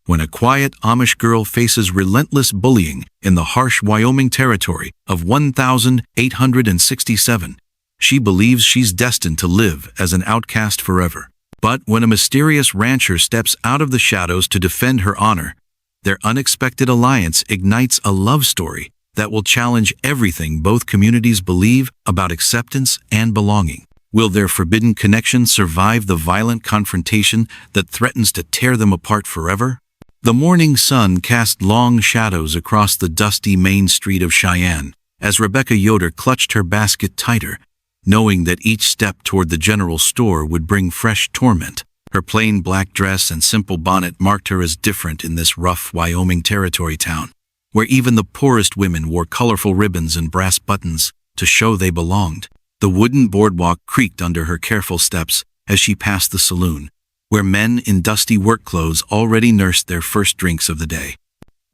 when a quiet Amish girl faces relentless bullying in the harsh Wyoming Territory of 1867. She believes she's destined to live as an outcast forever. But when a mysterious rancher steps out of the shadows to defend her honor, their unexpected alliance ignites a love story that will challenge everything both communities believe about acceptance and belonging. Will their forbidden connection survive the violent confrontation that threatens to tear them apart forever? The morning sun cast long shadows across the dusty main street of Cheyenne as Rebecca Yoder clutched her basket tighter, knowing that each step toward the general store would bring fresh torment. Her plain black dress and simple bonnet marked her as different in this rough Wyoming Territory town, where even the poorest women wore colorful ribbons and brass buttons to show they belonged. The wooden boardwalk creaked under her careful steps as she passed the saloon, where men in dusty work clothes already nursed their first drinks of the day.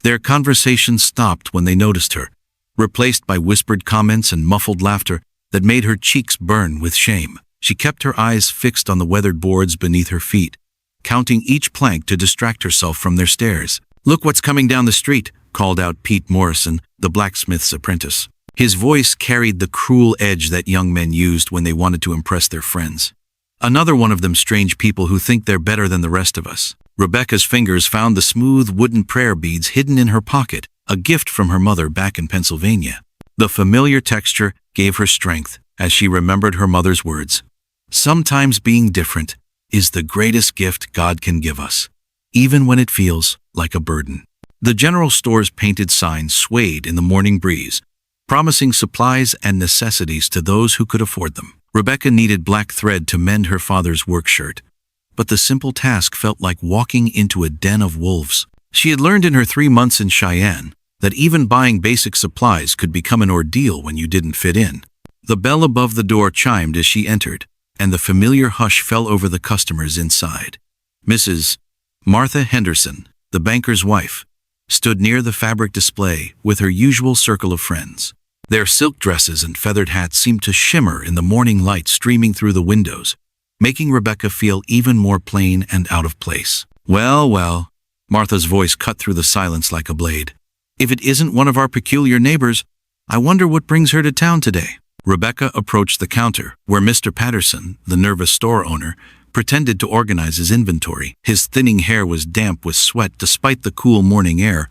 Their conversation stopped when they noticed her, replaced by whispered comments and muffled laughter that made her cheeks burn with shame. She kept her eyes fixed on the weathered boards beneath her feet, counting each plank to distract herself from their stares. "Look what's coming down the street," called out Pete Morrison, the blacksmith's apprentice. His voice carried the cruel edge that young men used when they wanted to impress their friends. "Another one of them strange people who think they're better than the rest of us." Rebecca's fingers found the smooth wooden prayer beads hidden in her pocket, a gift from her mother back in Pennsylvania. The familiar texture gave her strength as she remembered her mother's words. "Sometimes being different is the greatest gift God can give us, even when it feels like a burden." The general store's painted sign swayed in the morning breeze, promising supplies and necessities to those who could afford them. Rebecca needed black thread to mend her father's work shirt, but the simple task felt like walking into a den of wolves. She had learned in her 3 months in Cheyenne that even buying basic supplies could become an ordeal when you didn't fit in. The bell above the door chimed as she entered, and the familiar hush fell over the customers inside. Mrs. Martha Henderson, the banker's wife, stood near the fabric display with her usual circle of friends. Their silk dresses and feathered hats seemed to shimmer in the morning light streaming through the windows, making Rebecca feel even more plain and out of place. "Well, well," Martha's voice cut through the silence like a blade. "If it isn't one of our peculiar neighbors, I wonder what brings her to town today." Rebecca approached the counter, where Mr. Patterson, the nervous store owner, pretended to organize his inventory. His thinning hair was damp with sweat despite the cool morning air,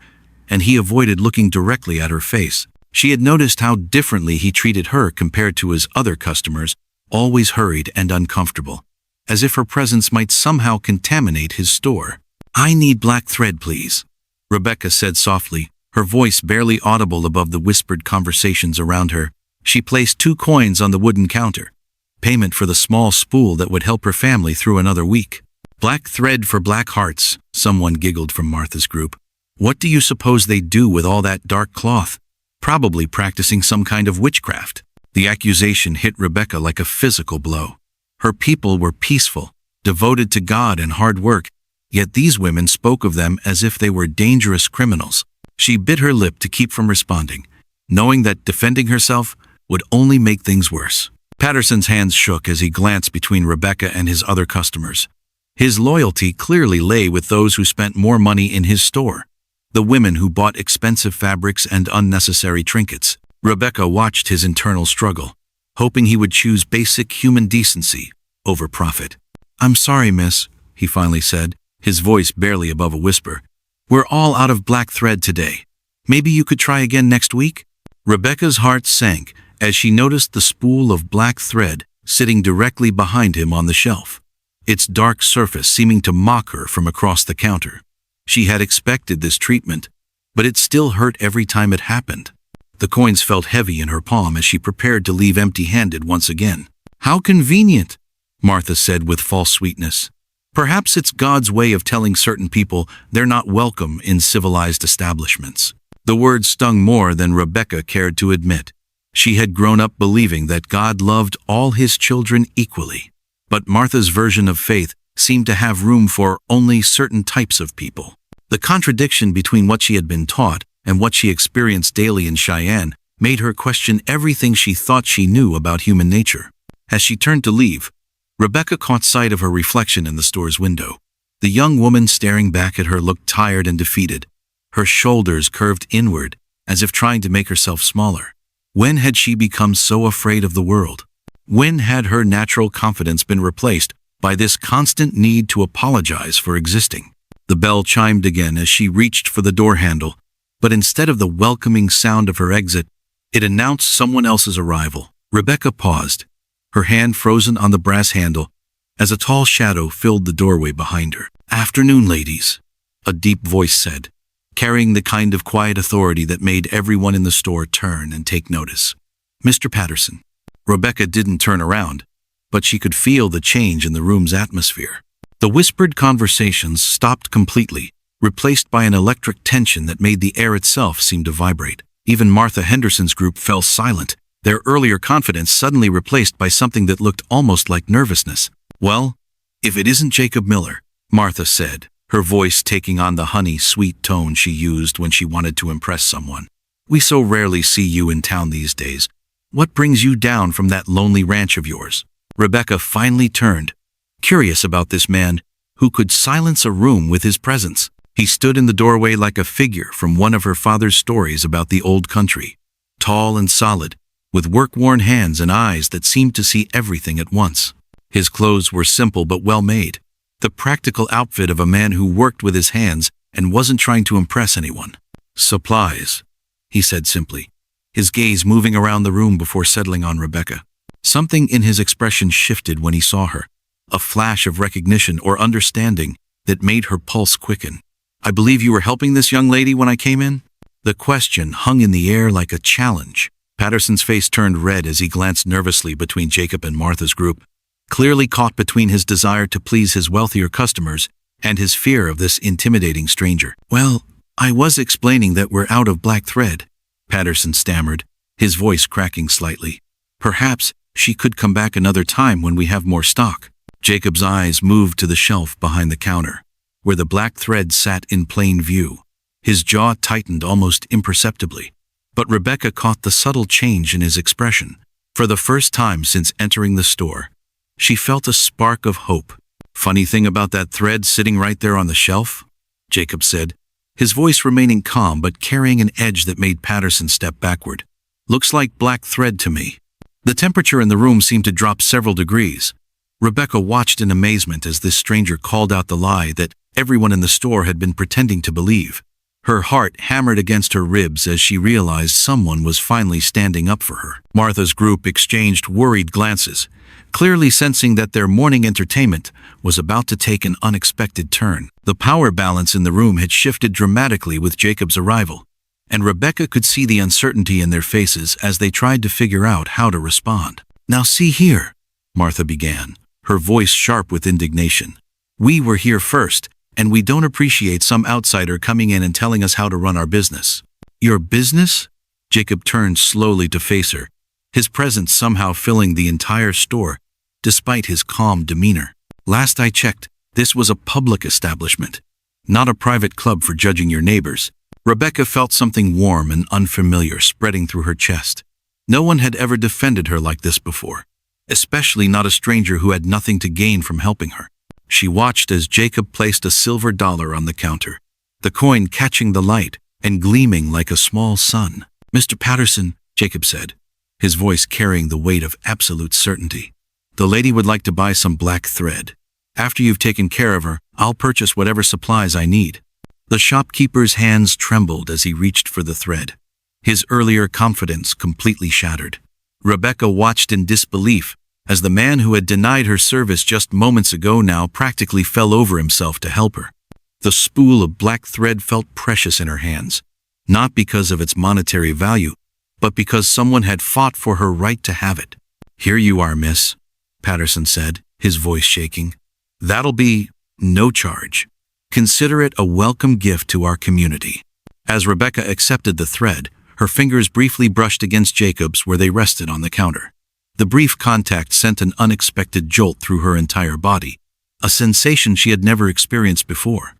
and he avoided looking directly at her face. She had noticed how differently he treated her compared to his other customers, always hurried and uncomfortable, as if her presence might somehow contaminate his store. "I need black thread, please," Rebecca said softly, her voice barely audible above the whispered conversations around her. She placed 2 coins on the wooden counter, payment for the small spool that would help her family through another week. "Black thread for black hearts," someone giggled from Martha's group. "What do you suppose they do with all that dark cloth? Probably practicing some kind of witchcraft." The accusation hit Rebecca like a physical blow. Her people were peaceful, devoted to God and hard work, yet these women spoke of them as if they were dangerous criminals. She bit her lip to keep from responding, knowing that defending herself would only make things worse. Patterson's hands shook as he glanced between Rebecca and his other customers. His loyalty clearly lay with those who spent more money in his store, the women who bought expensive fabrics and unnecessary trinkets. Rebecca watched his internal struggle, hoping he would choose basic human decency over profit. "I'm sorry, miss," he finally said, his voice barely above a whisper. "We're all out of black thread today. Maybe you could try again next week?" Rebecca's heart sank as she noticed the spool of black thread sitting directly behind him on the shelf, its dark surface seeming to mock her from across the counter. She had expected this treatment, but it still hurt every time it happened. The coins felt heavy in her palm as she prepared to leave empty-handed once again. "How convenient," Martha said with false sweetness. "Perhaps it's God's way of telling certain people they're not welcome in civilized establishments." The words stung more than Rebecca cared to admit. She had grown up believing that God loved all his children equally, but Martha's version of faith seemed to have room for only certain types of people. The contradiction between what she had been taught and what she experienced daily in Cheyenne made her question everything she thought she knew about human nature. As she turned to leave, Rebecca caught sight of her reflection in the store's window. The young woman staring back at her looked tired and defeated. Her shoulders curved inward, as if trying to make herself smaller. When had she become so afraid of the world? When had her natural confidence been replaced by this constant need to apologize for existing? The bell chimed again as she reached for the door handle, but instead of the welcoming sound of her exit, it announced someone else's arrival. Rebecca paused, her hand frozen on the brass handle, as a tall shadow filled the doorway behind her. "Afternoon, ladies," a deep voice said, carrying the kind of quiet authority that made everyone in the store turn and take notice. "Mr. Patterson." Rebecca didn't turn around, but she could feel the change in the room's atmosphere. The whispered conversations stopped completely, replaced by an electric tension that made the air itself seem to vibrate. Even Martha Henderson's group fell silent, their earlier confidence suddenly replaced by something that looked almost like nervousness. "Well, if it isn't Jacob Miller," Martha said, her voice taking on the honey-sweet tone she used when she wanted to impress someone. "We so rarely see you in town these days. What brings you down from that lonely ranch of yours?" Rebecca finally turned, curious about this man who could silence a room with his presence. He stood in the doorway like a figure from one of her father's stories about the old country, tall and solid, with work-worn hands and eyes that seemed to see everything at once. His clothes were simple but well-made, the practical outfit of a man who worked with his hands and wasn't trying to impress anyone. "Supplies," he said simply, his gaze moving around the room before settling on Rebecca. Something in his expression shifted when he saw her, a flash of recognition or understanding that made her pulse quicken. "I believe you were helping this young lady when I came in?" The question hung in the air like a challenge. Patterson's face turned red as he glanced nervously between Jacob and Martha's group, clearly caught between his desire to please his wealthier customers and his fear of this intimidating stranger. "Well, I was explaining that we're out of black thread," Patterson stammered, his voice cracking slightly. "Perhaps she could come back another time when we have more stock." Jacob's eyes moved to the shelf behind the counter, where the black thread sat in plain view. His jaw tightened almost imperceptibly, but Rebecca caught the subtle change in his expression. For the first time since entering the store, she felt a spark of hope. "Funny thing about that thread sitting right there on the shelf?" Jacob said, his voice remaining calm but carrying an edge that made Patterson step backward. "Looks like black thread to me." The temperature in the room seemed to drop several degrees. Rebecca watched in amazement as this stranger called out the lie that everyone in the store had been pretending to believe. Her heart hammered against her ribs as she realized someone was finally standing up for her. Martha's group exchanged worried glances, clearly sensing that their morning entertainment was about to take an unexpected turn. The power balance in the room had shifted dramatically with Jacob's arrival, and Rebecca could see the uncertainty in their faces as they tried to figure out how to respond. "Now see here," Martha began, her voice sharp with indignation. "We were here first, and we don't appreciate some outsider coming in and telling us how to run our business." "Your business?" Jacob turned slowly to face her, his presence somehow filling the entire store, despite his calm demeanor. "Last I checked, this was a public establishment, not a private club for judging your neighbors." Rebecca felt something warm and unfamiliar spreading through her chest. No one had ever defended her like this before, especially not a stranger who had nothing to gain from helping her. She watched as Jacob placed a silver dollar on the counter, the coin catching the light and gleaming like a small sun. "Mr. Patterson," Jacob said, his voice carrying the weight of absolute certainty, "the lady would like to buy some black thread. After you've taken care of her, I'll purchase whatever supplies I need." The shopkeeper's hands trembled as he reached for the thread, his earlier confidence completely shattered. Rebecca watched in disbelief as the man who had denied her service just moments ago now practically fell over himself to help her. The spool of black thread felt precious in her hands, not because of its monetary value, but because someone had fought for her right to have it. "Here you are, miss," Patterson said, his voice shaking. "That'll be no charge. Consider it a welcome gift to our community." As Rebecca accepted the thread, her fingers briefly brushed against Jacob's where they rested on the counter. The brief contact sent an unexpected jolt through her entire body, a sensation she had never experienced before.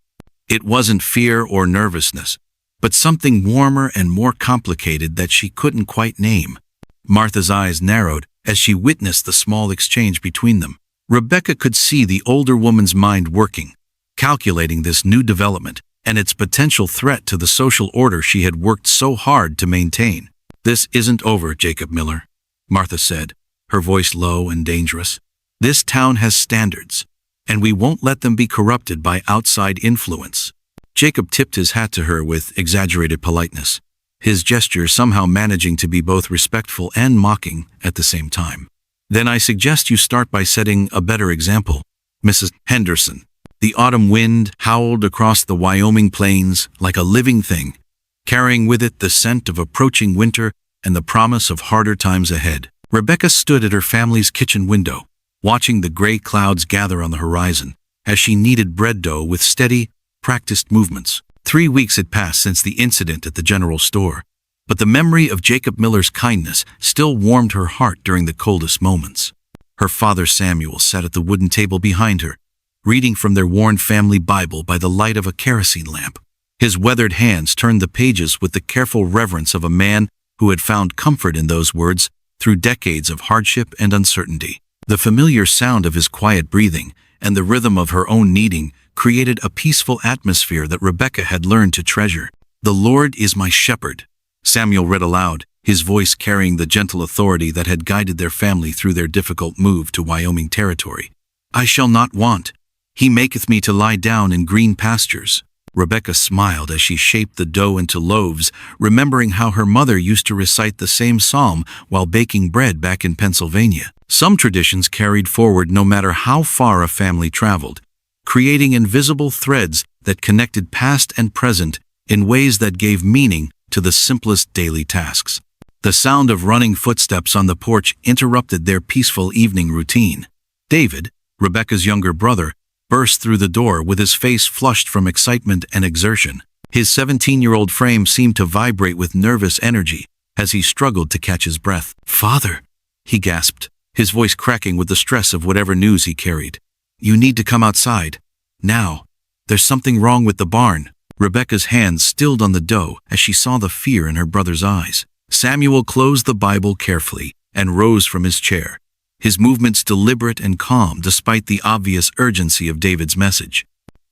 It wasn't fear or nervousness, but something warmer and more complicated that she couldn't quite name. Martha's eyes narrowed as she witnessed the small exchange between them. Rebecca could see the older woman's mind working, calculating this new development and its potential threat to the social order she had worked so hard to maintain. "This isn't over, Jacob Miller," Martha said, her voice low and dangerous. "This town has standards, and we won't let them be corrupted by outside influence." Jacob tipped his hat to her with exaggerated politeness, his gesture somehow managing to be both respectful and mocking at the same time. "Then I suggest you start by setting a better example, Mrs. Henderson." The autumn wind howled across the Wyoming plains like a living thing, carrying with it the scent of approaching winter and the promise of harder times ahead. Rebecca stood at her family's kitchen window, watching the gray clouds gather on the horizon as she kneaded bread dough with steady, practiced movements. 3 weeks had passed since the incident at the general store, but the memory of Jacob Miller's kindness still warmed her heart during the coldest moments. Her father Samuel sat at the wooden table behind her, reading from their worn family Bible by the light of a kerosene lamp. His weathered hands turned the pages with the careful reverence of a man who had found comfort in those words through decades of hardship and uncertainty. The familiar sound of his quiet breathing and the rhythm of her own kneading created a peaceful atmosphere that Rebecca had learned to treasure. "The Lord is my shepherd," Samuel read aloud, his voice carrying the gentle authority that had guided their family through their difficult move to Wyoming Territory. "I shall not want. He maketh me to lie down in green pastures." Rebecca smiled as she shaped the dough into loaves, remembering how her mother used to recite the same psalm while baking bread back in Pennsylvania. Some traditions carried forward no matter how far a family traveled, creating invisible threads that connected past and present in ways that gave meaning to the simplest daily tasks. The sound of running footsteps on the porch interrupted their peaceful evening routine. David, Rebecca's younger brother, burst through the door with his face flushed from excitement and exertion. His 17-year-old frame seemed to vibrate with nervous energy as he struggled to catch his breath. "Father," he gasped, his voice cracking with the stress of whatever news he carried. "You need to come outside. Now. There's something wrong with the barn." Rebecca's hands stilled on the dough as she saw the fear in her brother's eyes. Samuel closed the Bible carefully and rose from his chair, his movements deliberate and calm despite the obvious urgency of David's message.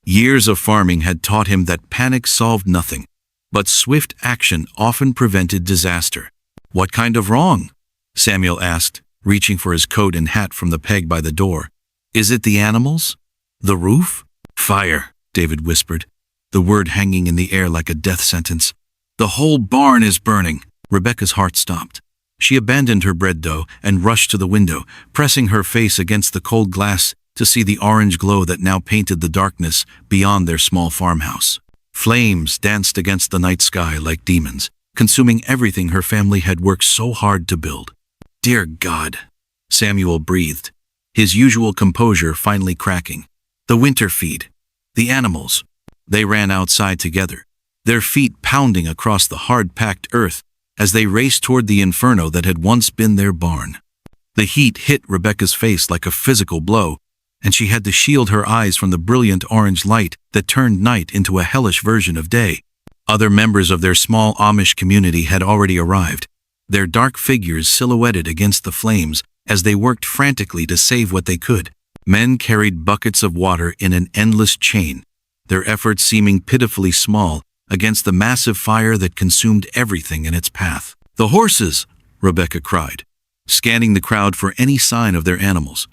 Years of farming had taught him that panic solved nothing, but swift action often prevented disaster. "What kind of wrong?" Samuel asked, reaching for his coat and hat from the peg by the door. "Is it the animals? The roof?" "Fire," David whispered, the word hanging in the air like a death sentence. "The whole barn is burning." Rebecca's heart stopped. She abandoned her bread dough and rushed to the window, pressing her face against the cold glass to see the orange glow that now painted the darkness beyond their small farmhouse. Flames danced against the night sky like demons, consuming everything her family had worked so hard to build. "Dear God," Samuel breathed, his usual composure finally cracking. "The winter feed. The animals." They ran outside together, their feet pounding across the hard-packed earth as they raced toward the inferno that had once been their barn. The heat hit Rebecca's face like a physical blow, and she had to shield her eyes from the brilliant orange light that turned night into a hellish version of day. Other members of their small Amish community had already arrived, their dark figures silhouetted against the flames as they worked frantically to save what they could. Men carried buckets of water in an endless chain, their efforts seeming pitifully small against the massive fire that consumed everything in its path. "The horses!" Rebecca cried, scanning the crowd for any sign of their animals.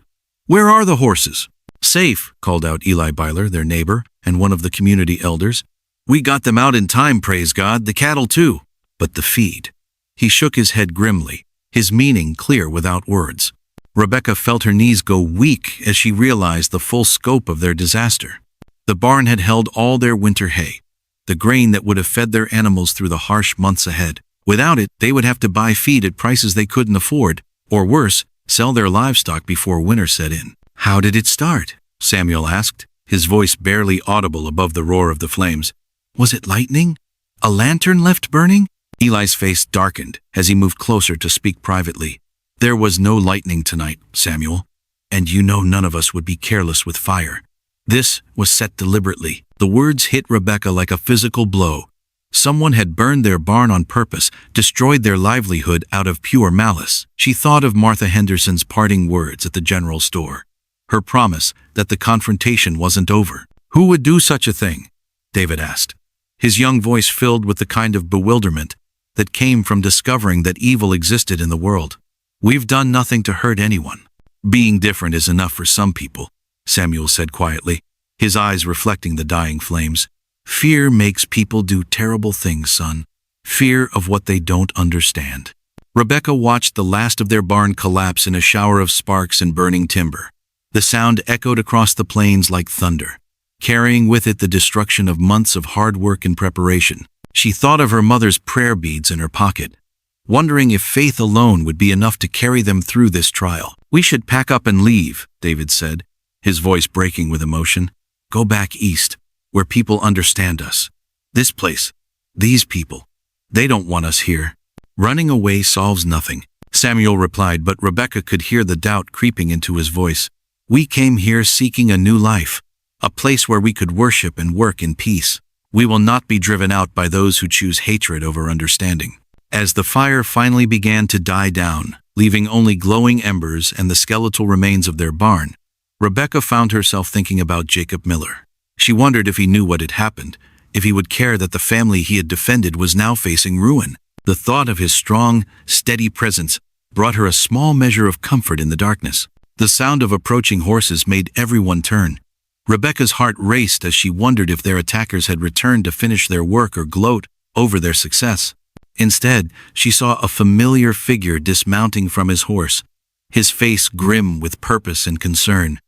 "Where are the horses?" "Safe," called out Eli Byler, their neighbor and one of the community elders. "We got them out in time, praise God, the cattle too." "But the feed." He shook his head grimly, his meaning clear without words. Rebecca felt her knees go weak as she realized the full scope of their disaster. The barn had held all their winter hay, the grain that would have fed their animals through the harsh months ahead. Without it, they would have to buy feed at prices they couldn't afford, or worse, sell their livestock before winter set in. "How did it start?" Samuel asked, his voice barely audible above the roar of the flames. "Was it lightning? A lantern left burning?" Eli's face darkened as he moved closer to speak privately. "There was no lightning tonight, Samuel, and you know none of us would be careless with fire. This was set deliberately." The words hit Rebecca like a physical blow. Someone had burned their barn on purpose, destroyed their livelihood out of pure malice. She thought of Martha Henderson's parting words at the general store, her promise that the confrontation wasn't over. Who would do such a thing? David asked, his young voice filled with the kind of bewilderment that came from discovering that evil existed in the world. We've done nothing to hurt anyone. Being different is enough for some people, Samuel said quietly, his eyes reflecting the dying flames. Fear makes people do terrible things, son. Fear of what they don't understand. Rebecca watched the last of their barn collapse in a shower of sparks and burning timber. The sound echoed across the plains like thunder, carrying with it the destruction of months of hard work and preparation. She thought of her mother's prayer beads in her pocket, wondering if faith alone would be enough to carry them through this trial. We should pack up and leave, David said, his voice breaking with emotion. Go back east, where people understand us. This place, these people, they don't want us here. Running away solves nothing, Samuel replied, but Rebecca could hear the doubt creeping into his voice. We came here seeking a new life, a place where we could worship and work in peace. We will not be driven out by those who choose hatred over understanding. As the fire finally began to die down, leaving only glowing embers and the skeletal remains of their barn, Rebecca found herself thinking about Jacob Miller. She wondered if he knew what had happened, if he would care that the family he had defended was now facing ruin. The thought of his strong, steady presence brought her a small measure of comfort in the darkness. The sound of approaching horses made everyone turn. Rebecca's heart raced as she wondered if their attackers had returned to finish their work or gloat over their success. Instead, she saw a familiar figure dismounting from his horse, his face grim with purpose and concern.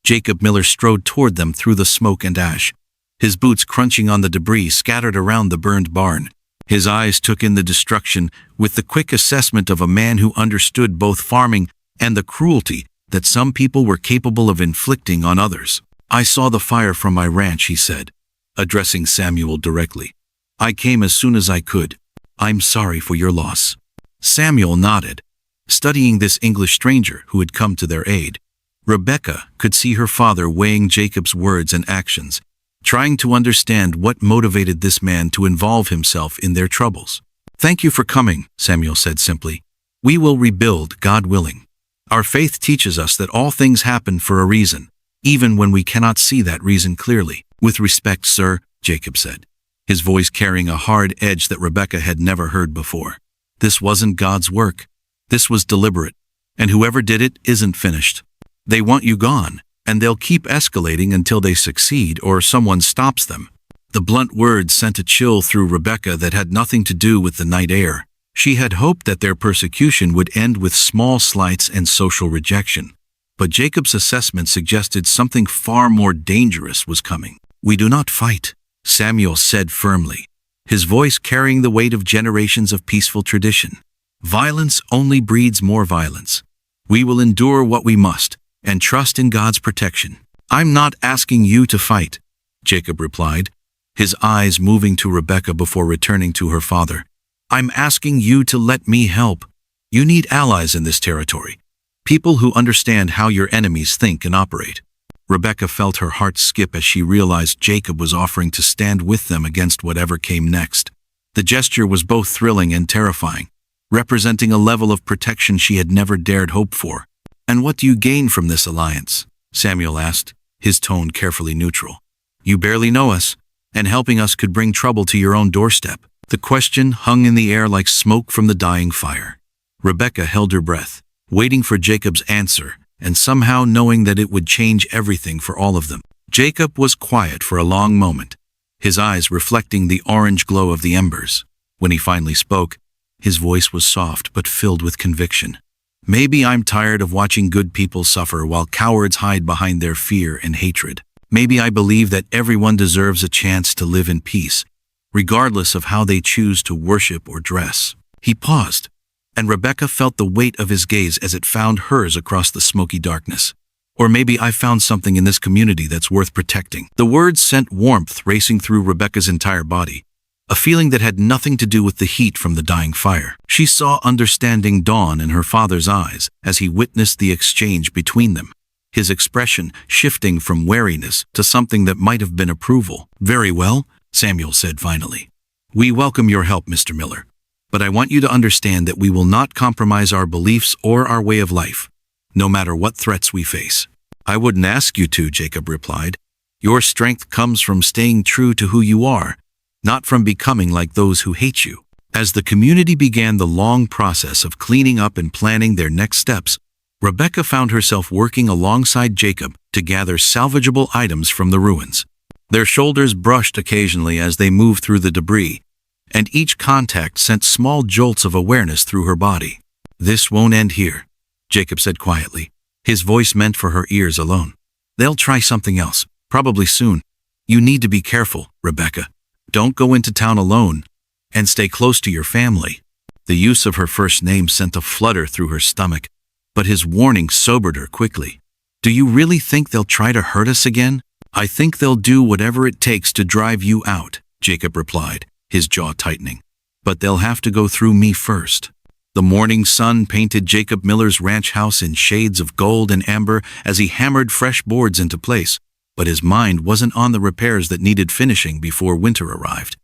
Jacob Miller strode toward them through the smoke and ash, his boots crunching on the debris scattered around the burned barn. His eyes took in the destruction with the quick assessment of a man who understood both farming and the cruelty that some people were capable of inflicting on others. I saw the fire from my ranch, he said, addressing Samuel directly. I came as soon as I could. I'm sorry for your loss. Samuel nodded, studying this English stranger who had come to their aid. Rebecca could see her father weighing Jacob's words and actions, trying to understand what motivated this man to involve himself in their troubles. Thank you for coming, Samuel said simply. We will rebuild, God willing. Our faith teaches us that all things happen for a reason, even when we cannot see that reason clearly. With respect, sir, Jacob said, his voice carrying a hard edge that Rebecca had never heard before. This wasn't God's work. This was deliberate, and whoever did it isn't finished. They want you gone, and they'll keep escalating until they succeed or someone stops them. The blunt words sent a chill through Rebecca that had nothing to do with the night air. She had hoped that their persecution would end with small slights and social rejection. But Jacob's assessment suggested something far more dangerous was coming. We do not fight, Samuel said firmly, his voice carrying the weight of generations of peaceful tradition. Violence only breeds more violence. We will endure what we must and trust in God's protection. I'm not asking you to fight, Jacob replied, his eyes moving to Rebecca before returning to her father. I'm asking you to let me help. You need allies in this territory, people who understand how your enemies think and operate. Rebecca felt her heart skip as she realized Jacob was offering to stand with them against whatever came next. The gesture was both thrilling and terrifying, representing a level of protection she had never dared hope for. And what do you gain from this alliance? Samuel asked, his tone carefully neutral. You barely know us, and helping us could bring trouble to your own doorstep. The question hung in the air like smoke from the dying fire. Rebecca held her breath, waiting for Jacob's answer, and somehow knowing that it would change everything for all of them. Jacob was quiet for a long moment, his eyes reflecting the orange glow of the embers. When he finally spoke, his voice was soft but filled with conviction. Maybe I'm tired of watching good people suffer while cowards hide behind their fear and hatred. Maybe I believe that everyone deserves a chance to live in peace, regardless of how they choose to worship or dress. He paused, and Rebecca felt the weight of his gaze as it found hers across the smoky darkness. Or maybe I found something in this community that's worth protecting. The words sent warmth racing through Rebecca's entire body, a feeling that had nothing to do with the heat from the dying fire. She saw understanding dawn in her father's eyes as he witnessed the exchange between them, his expression shifting from wariness to something that might have been approval. Very well, Samuel said finally. We welcome your help, Mr. Miller, but I want you to understand that we will not compromise our beliefs or our way of life, no matter what threats we face. I wouldn't ask you to, Jacob replied, Your strength comes from staying true to who you are, not from becoming like those who hate you. As the community began the long process of cleaning up and planning their next steps, Rebecca found herself working alongside Jacob to gather salvageable items from the ruins. Their shoulders brushed occasionally as they moved through the debris, and each contact sent small jolts of awareness through her body. "This won't end here," Jacob said quietly, his voice meant for her ears alone. "They'll try something else, probably soon. You need to be careful, Rebecca. Don't go into town alone, and stay close to your family." The use of her first name sent a flutter through her stomach, but his warning sobered her quickly. "Do you really think they'll try to hurt us again?" "I think they'll do whatever it takes to drive you out," Jacob replied, his jaw tightening. "But they'll have to go through me first." The morning sun painted Jacob Miller's ranch house in shades of gold and amber as he hammered fresh boards into place, but his mind wasn't on the repairs that needed finishing before winter arrived.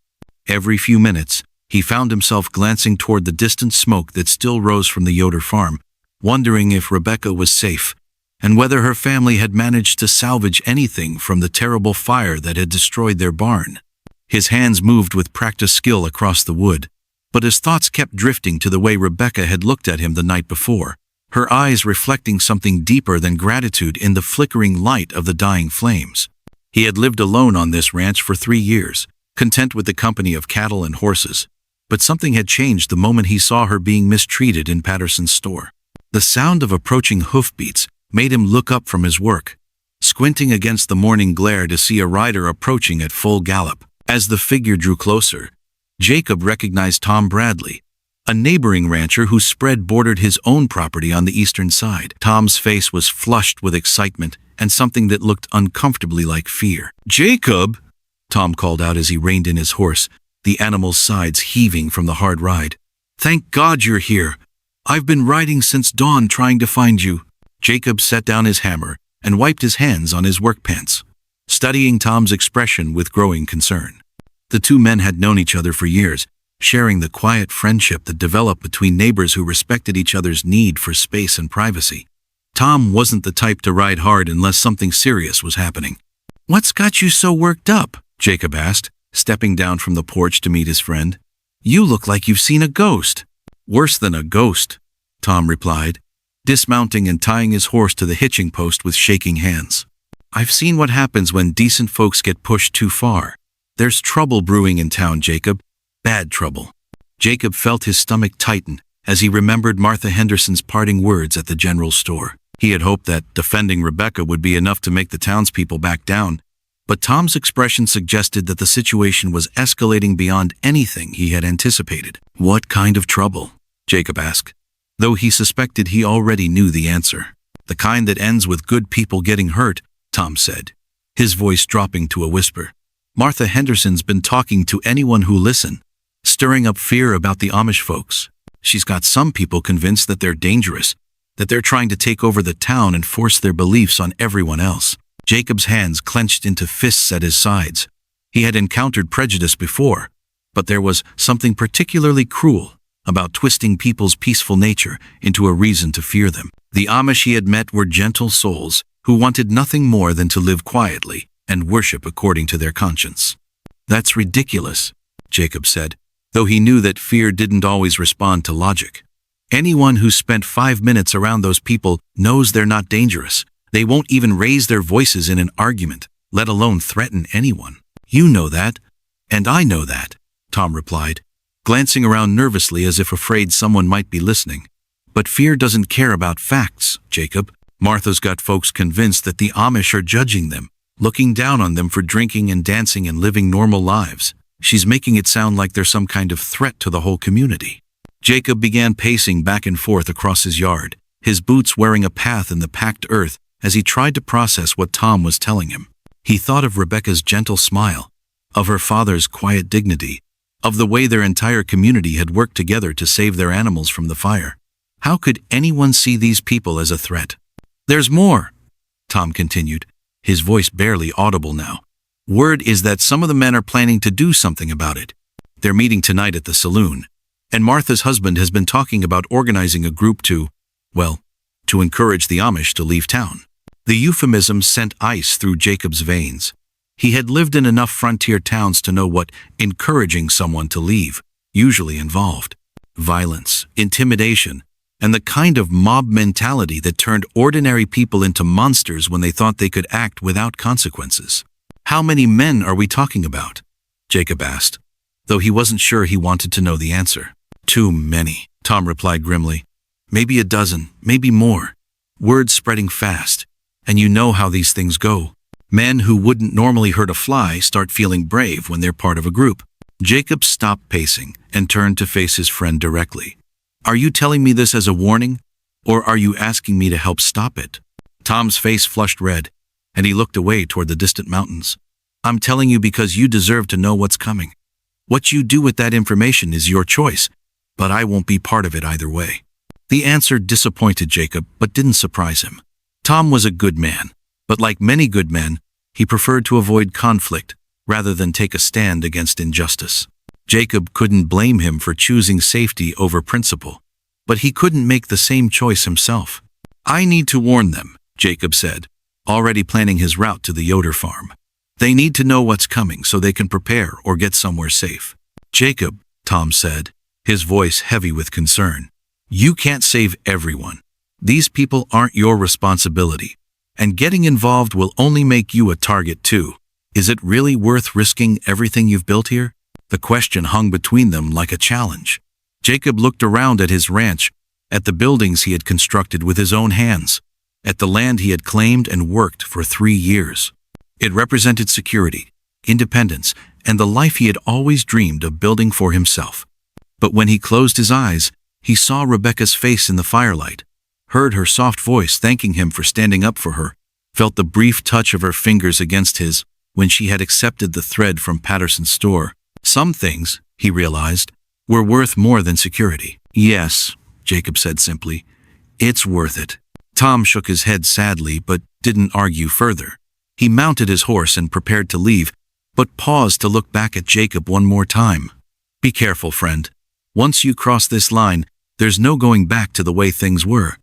Every few minutes, he found himself glancing toward the distant smoke that still rose from the Yoder farm, wondering if Rebecca was safe, and whether her family had managed to salvage anything from the terrible fire that had destroyed their barn. His hands moved with practiced skill across the wood, but his thoughts kept drifting to the way Rebecca had looked at him the night before, her eyes reflecting something deeper than gratitude in the flickering light of the dying flames. He had lived alone on this ranch for 3 years, content with the company of cattle and horses, but something had changed the moment he saw her being mistreated in Patterson's store. The sound of approaching hoofbeats made him look up from his work, squinting against the morning glare to see a rider approaching at full gallop. As the figure drew closer, Jacob recognized Tom Bradley, a neighboring rancher whose spread bordered his own property on the eastern side. Tom's face was flushed with excitement and something that looked uncomfortably like fear. "Jacob!" Tom called out as he reined in his horse, the animal's sides heaving from the hard ride. "Thank God you're here. I've been riding since dawn trying to find you." Jacob set down his hammer and wiped his hands on his work pants, studying Tom's expression with growing concern. The two men had known each other for years, sharing the quiet friendship that developed between neighbors who respected each other's need for space and privacy. Tom wasn't the type to ride hard unless something serious was happening. "What's got you so worked up?" Jacob asked, stepping down from the porch to meet his friend. "You look like you've seen a ghost." "Worse than a ghost," Tom replied, dismounting and tying his horse to the hitching post with shaking hands. "I've seen what happens when decent folks get pushed too far. There's trouble brewing in town, Jacob. Bad trouble." Jacob felt his stomach tighten as he remembered Martha Henderson's parting words at the general store. He had hoped that defending Rebecca would be enough to make the townspeople back down, but Tom's expression suggested that the situation was escalating beyond anything he had anticipated. "What kind of trouble?" Jacob asked, though he suspected he already knew the answer. "The kind that ends with good people getting hurt," Tom said, his voice dropping to a whisper. "Martha Henderson's been talking to anyone who'll listen, stirring up fear about the Amish folks. She's got some people convinced that they're dangerous, that they're trying to take over the town and force their beliefs on everyone else." Jacob's hands clenched into fists at his sides. He had encountered prejudice before, but there was something particularly cruel about twisting people's peaceful nature into a reason to fear them. The Amish he had met were gentle souls who wanted nothing more than to live quietly and worship according to their conscience. "That's ridiculous," Jacob said, though he knew that fear didn't always respond to logic. "Anyone who spent 5 minutes around those people knows they're not dangerous. They won't even raise their voices in an argument, let alone threaten anyone." "You know that, and I know that," Tom replied, glancing around nervously as if afraid someone might be listening. "But fear doesn't care about facts, Jacob. Martha's got folks convinced that the Amish are judging them, looking down on them for drinking and dancing and living normal lives. She's making it sound like they're some kind of threat to the whole community." Jacob began pacing back and forth across his yard, his boots wearing a path in the packed earth as he tried to process what Tom was telling him. He thought of Rebecca's gentle smile, of her father's quiet dignity, of the way their entire community had worked together to save their animals from the fire. How could anyone see these people as a threat? "There's more," Tom continued, his voice barely audible now. "Word is that some of the men are planning to do something about it. They're meeting tonight at the saloon, and Martha's husband has been talking about organizing a group to encourage the Amish to leave town." The euphemism sent ice through Jacob's veins. He had lived in enough frontier towns to know what encouraging someone to leave usually involved: violence, intimidation, and the kind of mob mentality that turned ordinary people into monsters when they thought they could act without consequences. "How many men are we talking about?" Jacob asked, though he wasn't sure he wanted to know the answer. "Too many," Tom replied grimly. "Maybe a dozen, maybe more. Word spreading fast, and you know how these things go. Men who wouldn't normally hurt a fly start feeling brave when they're part of a group." Jacob stopped pacing and turned to face his friend directly. "Are you telling me this as a warning, or are you asking me to help stop it?" Tom's face flushed red, and he looked away toward the distant mountains. "I'm telling you because you deserve to know what's coming. What you do with that information is your choice, but I won't be part of it either way." The answer disappointed Jacob, but didn't surprise him. Tom was a good man, but like many good men, he preferred to avoid conflict rather than take a stand against injustice. Jacob couldn't blame him for choosing safety over principle, but he couldn't make the same choice himself. "I need to warn them," Jacob said, already planning his route to the Yoder farm. "They need to know what's coming so they can prepare or get somewhere safe." "Jacob," Tom said, his voice heavy with concern, "you can't save everyone. These people aren't your responsibility, and getting involved will only make you a target too. Is it really worth risking everything you've built here?" The question hung between them like a challenge. Jacob looked around at his ranch, at the buildings he had constructed with his own hands, at the land he had claimed and worked for 3 years. It represented security, independence, and the life he had always dreamed of building for himself. But when he closed his eyes, he saw Rebecca's face in the firelight, heard her soft voice thanking him for standing up for her, felt the brief touch of her fingers against his when she had accepted the thread from Patterson's store. Some things, he realized, were worth more than security. "Yes," Jacob said simply, "it's worth it." Tom shook his head sadly but didn't argue further. He mounted his horse and prepared to leave, but paused to look back at Jacob one more time. "Be careful, friend. Once you cross this line, there's no going back to the way things were."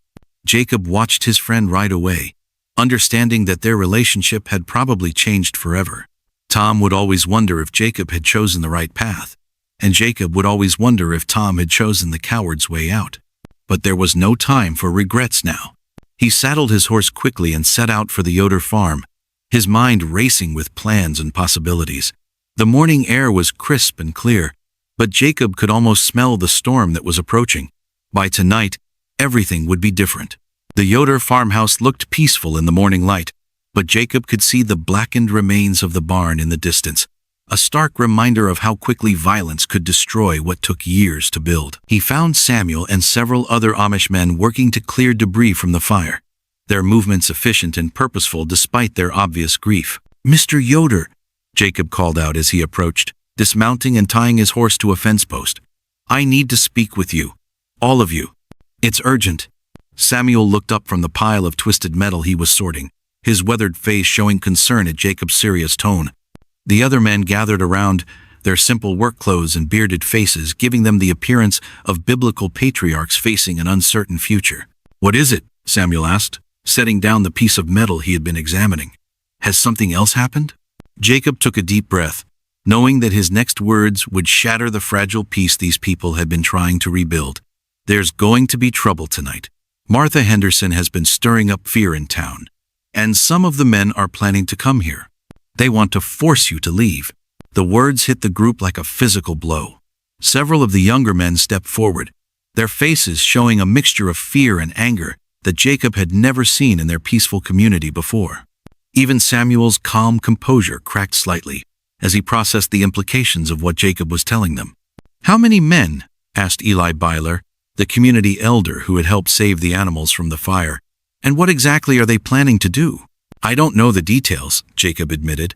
Jacob watched his friend ride away, understanding that their relationship had probably changed forever. Tom would always wonder if Jacob had chosen the right path, and Jacob would always wonder if Tom had chosen the coward's way out. But there was no time for regrets now. He saddled his horse quickly and set out for the Yoder farm, his mind racing with plans and possibilities. The morning air was crisp and clear, but Jacob could almost smell the storm that was approaching. By tonight, everything would be different. The Yoder farmhouse looked peaceful in the morning light, but Jacob could see the blackened remains of the barn in the distance, a stark reminder of how quickly violence could destroy what took years to build. He found Samuel and several other Amish men working to clear debris from the fire, their movements efficient and purposeful despite their obvious grief. "Mr. Yoder," Jacob called out as he approached, dismounting and tying his horse to a fence post. "I need to speak with you. All of you. It's urgent." Samuel looked up from the pile of twisted metal he was sorting, his weathered face showing concern at Jacob's serious tone. The other men gathered around, their simple work clothes and bearded faces giving them the appearance of biblical patriarchs facing an uncertain future. "What is it?" Samuel asked, setting down the piece of metal he had been examining. "Has something else happened?" Jacob took a deep breath, knowing that his next words would shatter the fragile peace these people had been trying to rebuild. "There's going to be trouble tonight. Martha Henderson has been stirring up fear in town, and some of the men are planning to come here. They want to force you to leave." The words hit the group like a physical blow. Several of the younger men stepped forward, their faces showing a mixture of fear and anger that Jacob had never seen in their peaceful community before. Even Samuel's calm composure cracked slightly as he processed the implications of what Jacob was telling them. "How many men?" asked Eli Byler, the community elder who had helped save the animals from the fire. "And what exactly are they planning to do?" "I don't know the details," Jacob admitted,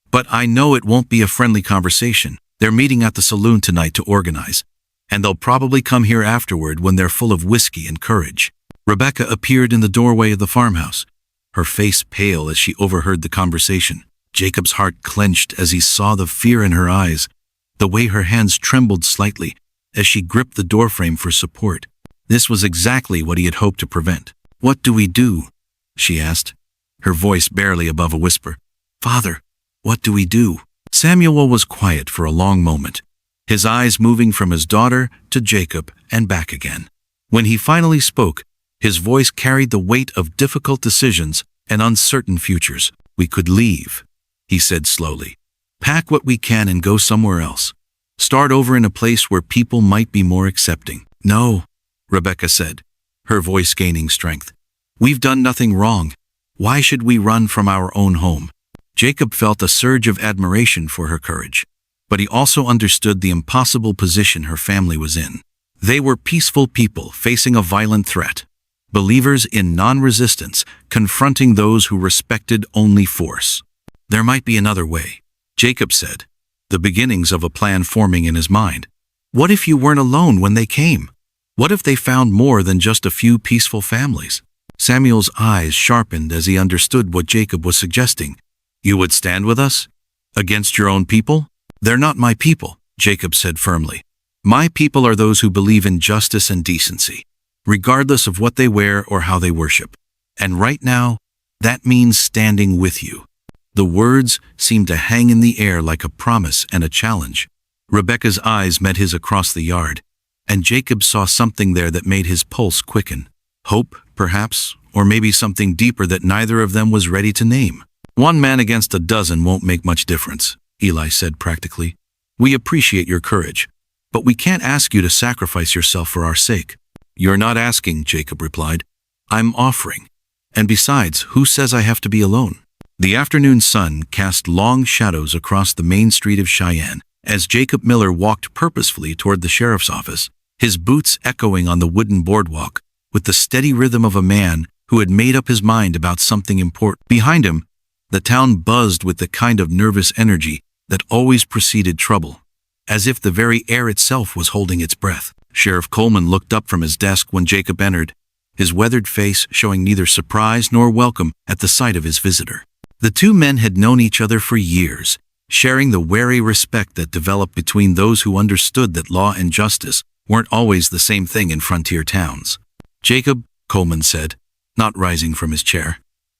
"but I know it won't be a friendly conversation. They're meeting at the saloon tonight to organize, and they'll probably come here afterward when they're full of whiskey and courage." Rebecca appeared in the doorway of the farmhouse, her face pale as she overheard the conversation. Jacob's heart clenched as he saw the fear in her eyes, the way her hands trembled slightly as she gripped the doorframe for support. This was exactly what he had hoped to prevent. "What do we do?" she asked, her voice barely above a whisper. "Father, What do we do? Samuel was quiet for a long moment, his eyes moving from his daughter to Jacob and back again. When he finally spoke, his voice carried the weight of difficult decisions and uncertain futures. We could leave, he said slowly. Pack what we can and go somewhere else. Start over in a place where people might be more accepting. No, Rebecca said, her voice gaining strength. We've done nothing wrong. Why should we run from our own home? Jacob felt a surge of admiration for her courage, but he also understood the impossible position her family was in. They were peaceful people facing a violent threat, believers in non-resistance, confronting those who respected only force. There might be another way, Jacob said, the beginnings of a plan forming in his mind. What if you weren't alone when they came? What if they found more than just a few peaceful families? Samuel's eyes sharpened as he understood what Jacob was suggesting. You would stand with us? Against your own people? They're not my people, Jacob said firmly. My people are those who believe in justice and decency, regardless of what they wear or how they worship. And right now, that means standing with you. The words seemed to hang in the air like a promise and a challenge. Rebecca's eyes met his across the yard, and Jacob saw something there that made his pulse quicken. Hope, perhaps, or maybe something deeper that neither of them was ready to name. One man against a dozen won't make much difference, Eli said practically. We appreciate your courage, but we can't ask you to sacrifice yourself for our sake. You're not asking, Jacob replied. I'm offering. And besides, who says I have to be alone? The afternoon sun cast long shadows across the main street of Cheyenne as Jacob Miller walked purposefully toward the sheriff's office, his boots echoing on the wooden boardwalk with the steady rhythm of a man who had made up his mind about something important. Behind him, the town buzzed with the kind of nervous energy that always preceded trouble, as if the very air itself was holding its breath. Sheriff Coleman looked up from his desk when Jacob entered, his weathered face showing neither surprise nor welcome at the sight of his visitor. The two men had known each other for years, sharing the wary respect that developed between those who understood that law and justice weren't always the same thing in frontier towns. Jacob, Coleman said, not rising from his chair,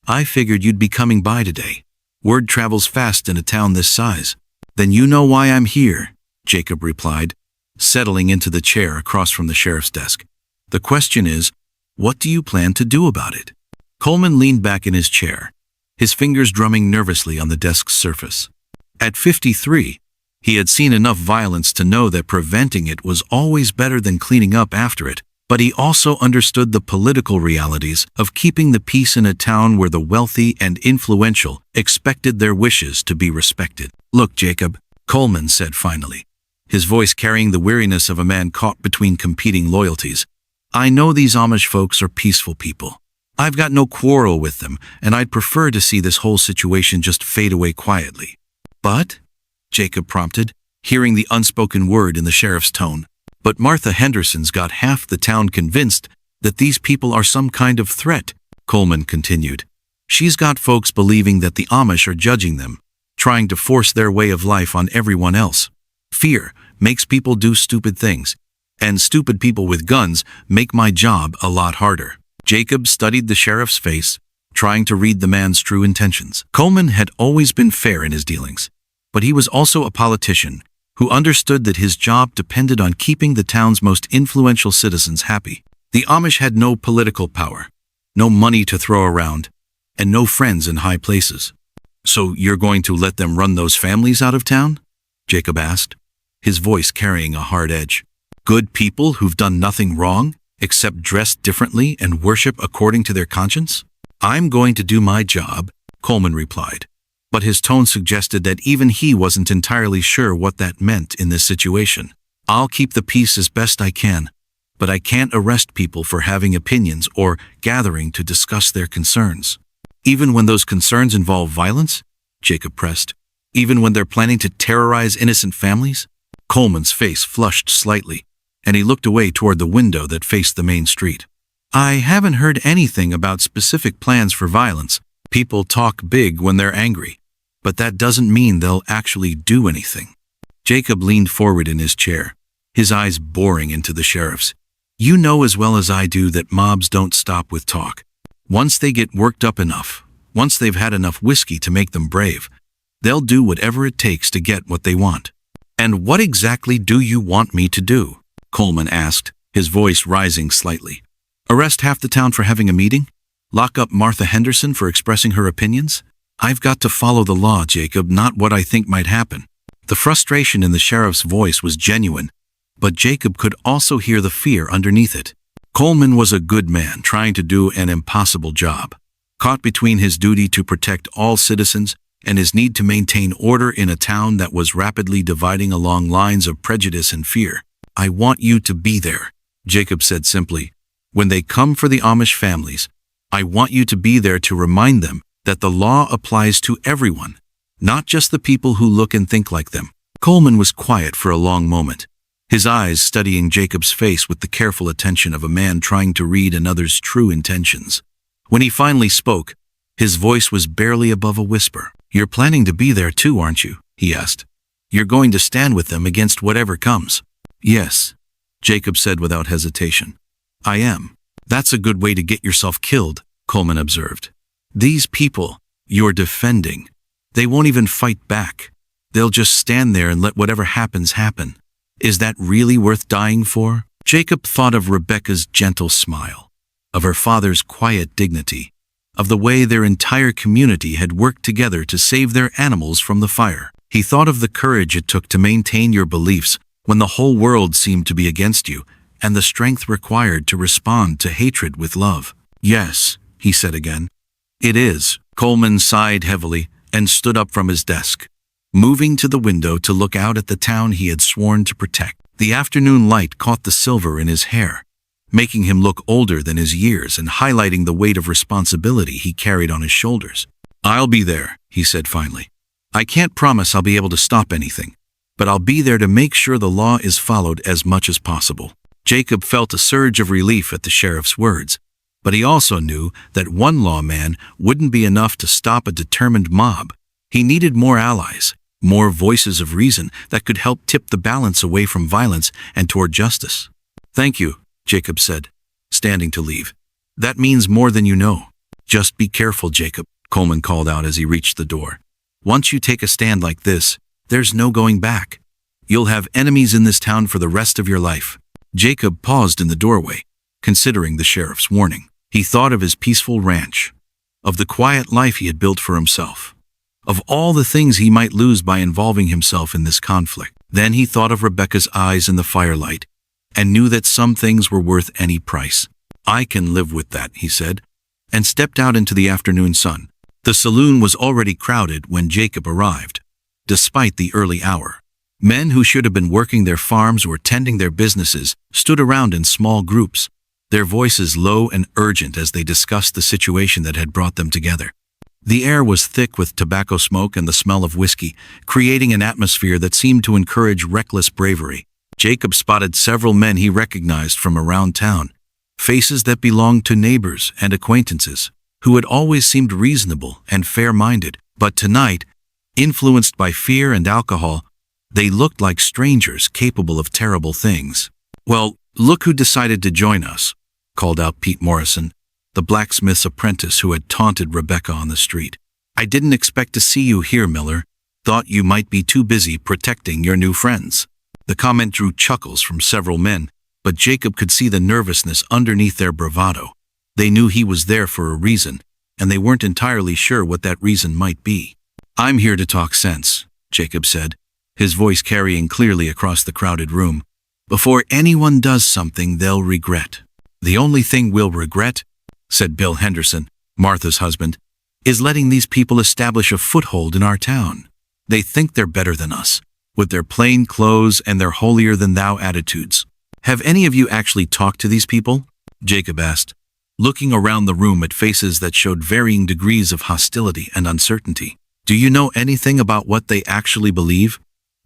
I figured you'd be coming by today. Word travels fast in a town this size. Then you know why I'm here, Jacob replied, settling into the chair across from the sheriff's desk. The question is, what do you plan to do about it? Coleman leaned back in his chair, his fingers drumming nervously on the desk's surface. At 53, he had seen enough violence to know that preventing it was always better than cleaning up after it, but he also understood the political realities of keeping the peace in a town where the wealthy and influential expected their wishes to be respected. Look, Jacob, Coleman said finally, his voice carrying the weariness of a man caught between competing loyalties. I know these Amish folks are peaceful people. I've got no quarrel with them, and I'd prefer to see this whole situation just fade away quietly. But, Jacob prompted, hearing the unspoken word in the sheriff's tone. But Martha Henderson's got half the town convinced that these people are some kind of threat, Coleman continued. She's got folks believing that the Amish are judging them, trying to force their way of life on everyone else. Fear makes people do stupid things, and stupid people with guns make my job a lot harder. Jacob studied the sheriff's face, trying to read the man's true intentions. Coleman had always been fair in his dealings, but he was also a politician who understood that his job depended on keeping the town's most influential citizens happy. The Amish had no political power, no money to throw around, and no friends in high places. So you're going to let them run those families out of town? Jacob asked, his voice carrying a hard edge. Good people who've done nothing wrong, except dress differently and worship according to their conscience? I'm going to do my job, Coleman replied. But his tone suggested that even he wasn't entirely sure what that meant in this situation. I'll keep the peace as best I can, but I can't arrest people for having opinions or gathering to discuss their concerns. Even when those concerns involve violence? Jacob pressed. Even when they're planning to terrorize innocent families? Coleman's face flushed slightly, and he looked away toward the window that faced the main street. I haven't heard anything about specific plans for violence. People talk big when they're angry, but that doesn't mean they'll actually do anything. Jacob leaned forward in his chair, his eyes boring into the sheriff's. You know as well as I do that mobs don't stop with talk. Once they get worked up enough, once they've had enough whiskey to make them brave, They'll do whatever it takes to get what they want. And what exactly do you want me to do? Coleman asked, his voice rising slightly. Arrest half the town for having a meeting? Lock up Martha Henderson for expressing her opinions? I've got to follow the law, Jacob, not what I think might happen. The frustration in the sheriff's voice was genuine, but Jacob could also hear the fear underneath it. Coleman was a good man trying to do an impossible job. Caught between his duty to protect all citizens and his need to maintain order in a town that was rapidly dividing along lines of prejudice and fear. I want you to be there, Jacob said simply. When they come for the Amish families, I want you to be there to remind them that the law applies to everyone, not just the people who look and think like them. Coleman was quiet for a long moment, his eyes studying Jacob's face with the careful attention of a man trying to read another's true intentions. When he finally spoke, his voice was barely above a whisper. You're planning to be there too, aren't you? He asked. You're going to stand with them against whatever comes. Yes, Jacob said without hesitation. I am. That's a good way to get yourself killed, Coleman observed. These people you're defending, they won't even fight back. They'll just stand there and let whatever happens happen. Is that really worth dying for? Jacob thought of Rebecca's gentle smile, of her father's quiet dignity, of the way their entire community had worked together to save their animals from the fire. He thought of the courage it took to maintain your beliefs when the whole world seemed to be against you, and the strength required to respond to hatred with love. Yes, he said again. It is. Coleman sighed heavily and stood up from his desk, moving to the window to look out at the town he had sworn to protect. The afternoon light caught the silver in his hair, making him look older than his years and highlighting the weight of responsibility he carried on his shoulders. I'll be there, he said finally. I can't promise I'll be able to stop anything, but I'll be there to make sure the law is followed as much as possible. Jacob felt a surge of relief at the sheriff's words, but he also knew that one lawman wouldn't be enough to stop a determined mob. He needed more allies, more voices of reason that could help tip the balance away from violence and toward justice. Thank you, Jacob said, standing to leave. That means more than you know. Just be careful, Jacob, Coleman called out as he reached the door. Once you take a stand like this, there's no going back. You'll have enemies in this town for the rest of your life. Jacob paused in the doorway, considering the sheriff's warning. He thought of his peaceful ranch, of the quiet life he had built for himself, of all the things he might lose by involving himself in this conflict. Then he thought of Rebecca's eyes in the firelight, and knew that some things were worth any price. I can live with that, he said, and stepped out into the afternoon sun. The saloon was already crowded when Jacob arrived, despite the early hour. Men who should have been working their farms or tending their businesses stood around in small groups, their voices low and urgent as they discussed the situation that had brought them together. The air was thick with tobacco smoke and the smell of whiskey, creating an atmosphere that seemed to encourage reckless bravery. Jacob spotted several men he recognized from around town, faces that belonged to neighbors and acquaintances, who had always seemed reasonable and fair-minded, but tonight, influenced by fear and alcohol, they looked like strangers capable of terrible things. Well, look who decided to join us, called out Pete Morrison, the blacksmith's apprentice who had taunted Rebecca on the street. I didn't expect to see you here, Miller. Thought you might be too busy protecting your new friends. The comment drew chuckles from several men, but Jacob could see the nervousness underneath their bravado. They knew he was there for a reason, and they weren't entirely sure what that reason might be. I'm here to talk sense, Jacob said, his voice carrying clearly across the crowded room. Before anyone does something they'll regret. The only thing we'll regret, said Bill Henderson, Martha's husband, is letting these people establish a foothold in our town. They think they're better than us, with their plain clothes and their holier-than-thou attitudes. Have any of you actually talked to these people? Jacob asked, looking around the room at faces that showed varying degrees of hostility and uncertainty. Do you know anything about what they actually believe?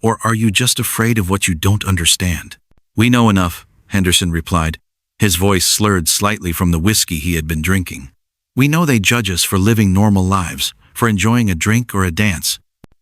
Or are you just afraid of what you don't understand? We know enough, Henderson replied, his voice slurred slightly from the whiskey he had been drinking. We know they judge us for living normal lives, for enjoying a drink or a dance.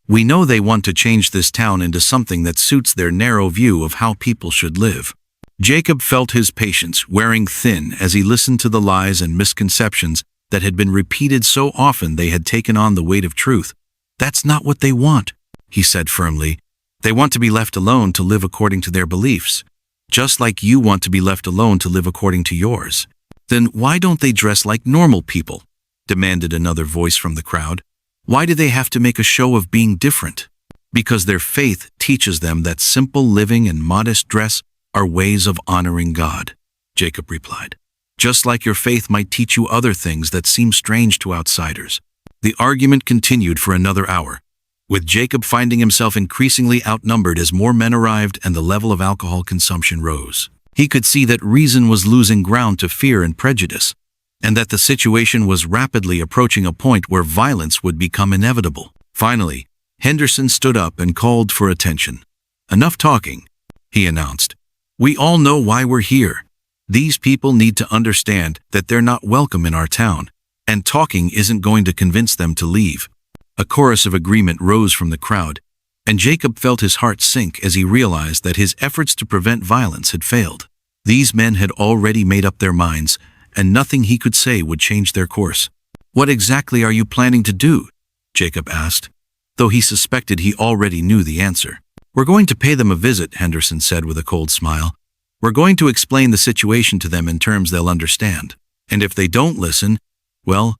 We know they want to change this town into something that suits their narrow view of how people should live. Jacob felt his patience wearing thin as he listened to the lies and misconceptions that had been repeated so often they had taken on the weight of truth. That's not what they want, he said firmly. They want to be left alone to live according to their beliefs, just like you want to be left alone to live according to yours. Then why don't they dress like normal people? Demanded another voice from the crowd. Why do they have to make a show of being different? Because their faith teaches them that simple living and modest dress are ways of honoring God, Jacob replied. Just like your faith might teach you other things that seem strange to outsiders. The argument continued for another hour, with Jacob finding himself increasingly outnumbered as more men arrived and the level of alcohol consumption rose. He could see that reason was losing ground to fear and prejudice, and that the situation was rapidly approaching a point where violence would become inevitable. Finally, Henderson stood up and called for attention. Enough talking, he announced. We all know why we're here. These people need to understand that they're not welcome in our town, and talking isn't going to convince them to leave. A chorus of agreement rose from the crowd, and Jacob felt his heart sink as he realized that his efforts to prevent violence had failed. These men had already made up their minds, and nothing he could say would change their course. What exactly are you planning to do? Jacob asked, though he suspected he already knew the answer. We're going to pay them a visit, Henderson said with a cold smile. We're going to explain the situation to them in terms they'll understand. And if they don't listen, well,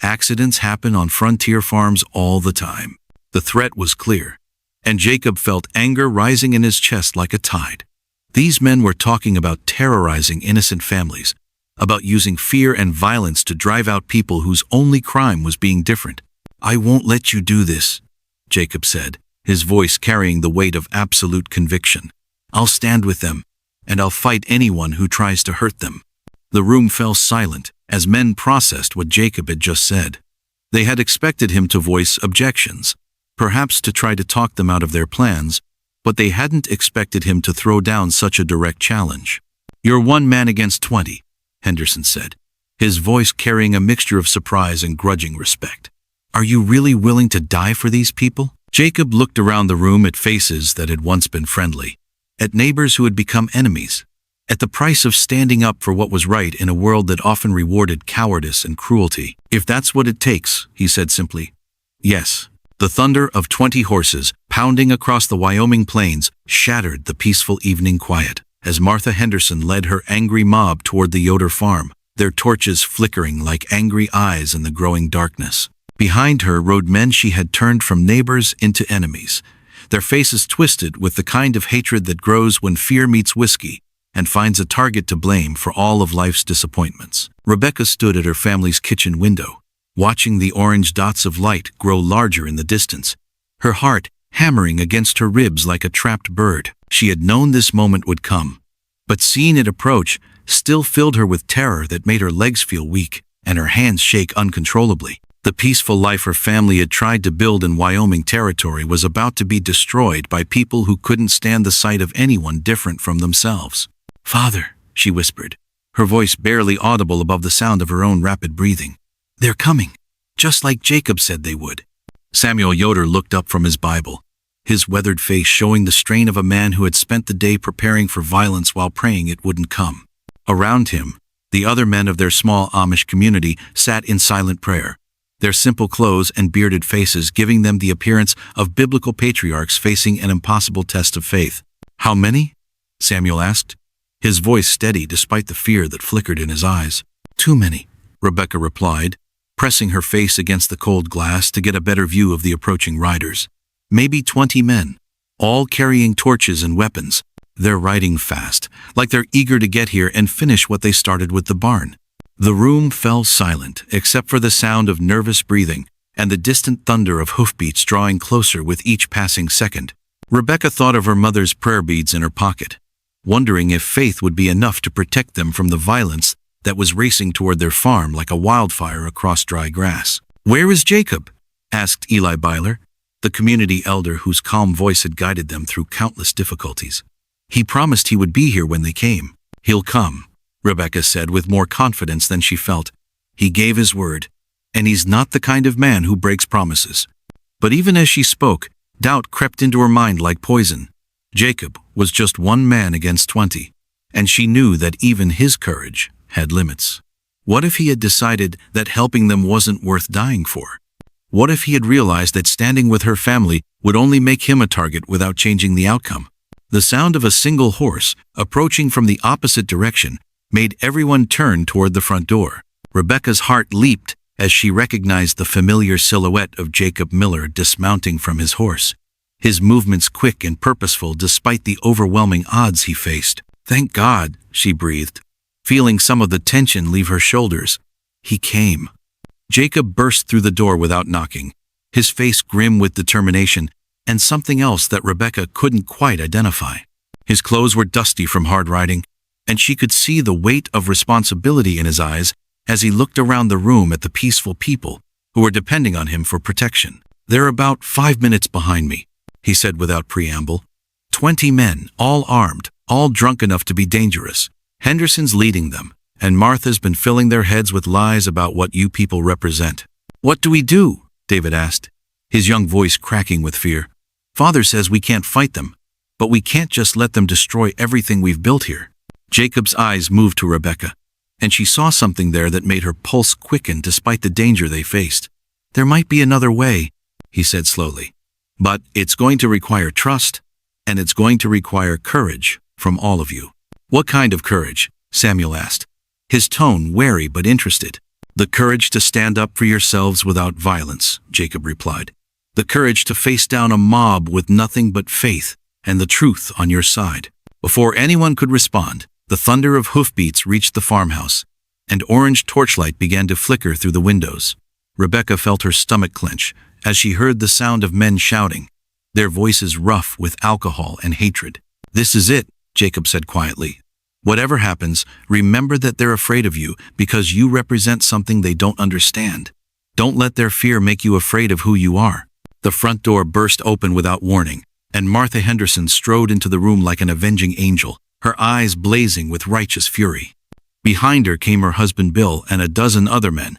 accidents happen on frontier farms all the time. The threat was clear, and Jacob felt anger rising in his chest like a tide. These men were talking about terrorizing innocent families, about using fear and violence to drive out people whose only crime was being different. I won't let you do this, Jacob said, his voice carrying the weight of absolute conviction. I'll stand with them, and I'll fight anyone who tries to hurt them. The room fell silent as men processed what Jacob had just said. They had expected him to voice objections, perhaps to try to talk them out of their plans, but they hadn't expected him to throw down such a direct challenge. You're 1 man against 20, Henderson said, his voice carrying a mixture of surprise and grudging respect. Are you really willing to die for these people? Jacob looked around the room at faces that had once been friendly, at neighbors who had become enemies, at the price of standing up for what was right in a world that often rewarded cowardice and cruelty. If that's what it takes, he said simply. Yes. The thunder of 20 horses pounding across the Wyoming plains shattered the peaceful evening quiet as Martha Henderson led her angry mob toward the Yoder farm, their torches flickering like angry eyes in the growing darkness. Behind her rode men she had turned from neighbors into enemies, their faces twisted with the kind of hatred that grows when fear meets whiskey and finds a target to blame for all of life's disappointments. Rebecca stood at her family's kitchen window, watching the orange dots of light grow larger in the distance, her heart hammering against her ribs like a trapped bird. She had known this moment would come, but seeing it approach still filled her with terror that made her legs feel weak and her hands shake uncontrollably. The peaceful life her family had tried to build in Wyoming Territory was about to be destroyed by people who couldn't stand the sight of anyone different from themselves. Father, she whispered, her voice barely audible above the sound of her own rapid breathing. They're coming, just like Jacob said they would. Samuel Yoder looked up from his Bible, his weathered face showing the strain of a man who had spent the day preparing for violence while praying it wouldn't come. Around him, the other men of their small Amish community sat in silent prayer, their simple clothes and bearded faces giving them the appearance of biblical patriarchs facing an impossible test of faith. How many? Samuel asked, his voice steady despite the fear that flickered in his eyes. Too many, Rebecca replied, pressing her face against the cold glass to get a better view of the approaching riders. Maybe 20 men, all carrying torches and weapons. They're riding fast, like they're eager to get here and finish what they started with the barn. The room fell silent, except for the sound of nervous breathing and the distant thunder of hoofbeats drawing closer with each passing second. Rebecca thought of her mother's prayer beads in her pocket, wondering if faith would be enough to protect them from the violence that was racing toward their farm like a wildfire across dry grass. Where is Jacob? Asked Eli Byler, the community elder whose calm voice had guided them through countless difficulties. He promised he would be here when they came. He'll come, Rebecca said with more confidence than she felt. He gave his word, and he's not the kind of man who breaks promises. But even as she spoke, doubt crept into her mind like poison. Jacob was just 1 man against 20, and she knew that even his courage had limits. What if he had decided that helping them wasn't worth dying for? What if he had realized that standing with her family would only make him a target without changing the outcome? The sound of a single horse, approaching from the opposite direction, made everyone turn toward the front door. Rebecca's heart leaped as she recognized the familiar silhouette of Jacob Miller dismounting from his horse, his movements quick and purposeful despite the overwhelming odds he faced. "Thank God," she breathed, feeling some of the tension leave her shoulders. He came. Jacob burst through the door without knocking, his face grim with determination and something else that Rebecca couldn't quite identify. His clothes were dusty from hard riding, and she could see the weight of responsibility in his eyes as he looked around the room at the peaceful people who were depending on him for protection. "They're about 5 minutes behind me," he said without preamble. 20 men, all armed, all drunk enough to be dangerous. Henderson's leading them, and Martha's been filling their heads with lies about what you people represent. "What do we do?" David asked, his young voice cracking with fear. "Father says we can't fight them, but we can't just let them destroy everything we've built here." Jacob's eyes moved to Rebecca, and she saw something there that made her pulse quicken despite the danger they faced. "There might be another way," he said slowly. "But it's going to require trust, and it's going to require courage from all of you." "What kind of courage?" Samuel asked, his tone wary but interested. "The courage to stand up for yourselves without violence," Jacob replied. "The courage to face down a mob with nothing but faith and the truth on your side." Before anyone could respond, the thunder of hoofbeats reached the farmhouse, and orange torchlight began to flicker through the windows. Rebecca felt her stomach clench as she heard the sound of men shouting, their voices rough with alcohol and hatred. "This is it," Jacob said quietly. "Whatever happens, remember that they're afraid of you because you represent something they don't understand. Don't let their fear make you afraid of who you are." The front door burst open without warning, and Martha Henderson strode into the room like an avenging angel, her eyes blazing with righteous fury. Behind her came her husband Bill and a dozen other men,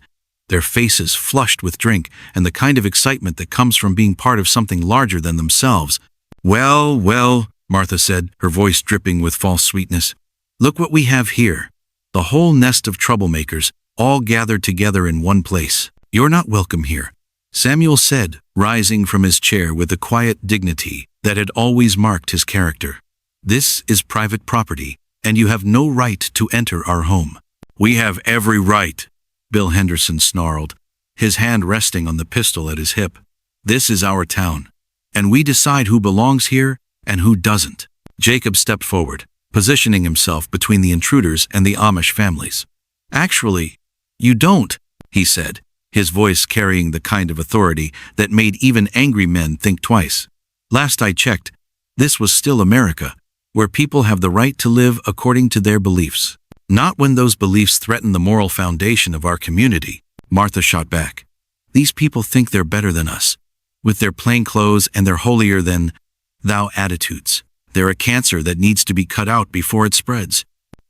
their faces flushed with drink and the kind of excitement that comes from being part of something larger than themselves. "Well, well," Martha said, her voice dripping with false sweetness. "Look what we have here. The whole nest of troublemakers, all gathered together in one place. You're not welcome here," Samuel said, rising from his chair with the quiet dignity that had always marked his character. "This is private property, and you have no right to enter our home." "We have every right," Bill Henderson snarled, his hand resting on the pistol at his hip. "This is our town, and we decide who belongs here and who doesn't." Jacob stepped forward, positioning himself between the intruders and the Amish families. "Actually, you don't," he said, his voice carrying the kind of authority that made even angry men think twice. "Last I checked, this was still America, where people have the right to live according to their beliefs. Not when those beliefs threaten the moral foundation of our community," Martha shot back. "These people think they're better than us, with their plain clothes and their holier-than-thou attitudes. They're a cancer that needs to be cut out before it spreads."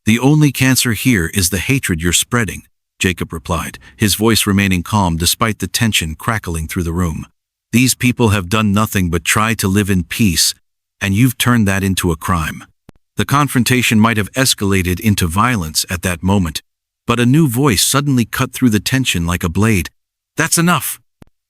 "The only cancer here is the hatred you're spreading," Jacob replied, his voice remaining calm despite the tension crackling through the room. "These people have done nothing but try to live in peace, and you've turned that into a crime." The confrontation might have escalated into violence at that moment, but a new voice suddenly cut through the tension like a blade. "That's enough!"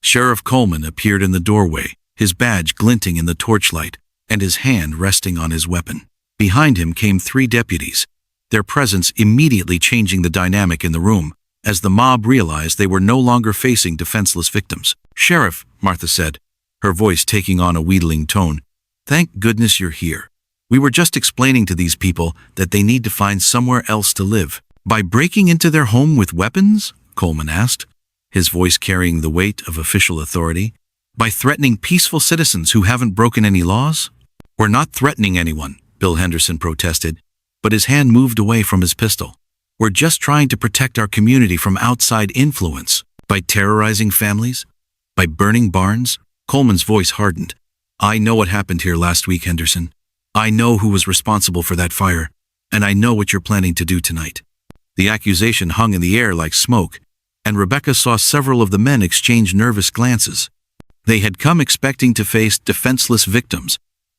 Sheriff Coleman appeared in the doorway, his badge glinting in the torchlight, and his hand resting on his weapon. Behind him came 3 deputies, their presence immediately changing the dynamic in the room, as the mob realized they were no longer facing defenseless victims. "Sheriff," Martha said, her voice taking on a wheedling tone, "thank goodness you're here. We were just explaining to these people that they need to find somewhere else to live." "By breaking into their home with weapons?" Coleman asked, his voice carrying the weight of official authority. "By threatening peaceful citizens who haven't broken any laws?" "We're not threatening anyone," Bill Henderson protested, but his hand moved away from his pistol. "We're just trying to protect our community from outside influence." "By terrorizing families? By burning barns?" Coleman's voice hardened. "I know what happened here last week, Henderson. I know who was responsible for that fire, and I know what you're planning to do tonight." The accusation hung in the air like smoke, and Rebecca saw several of the men exchange nervous glances. They had come expecting to face defenseless victims,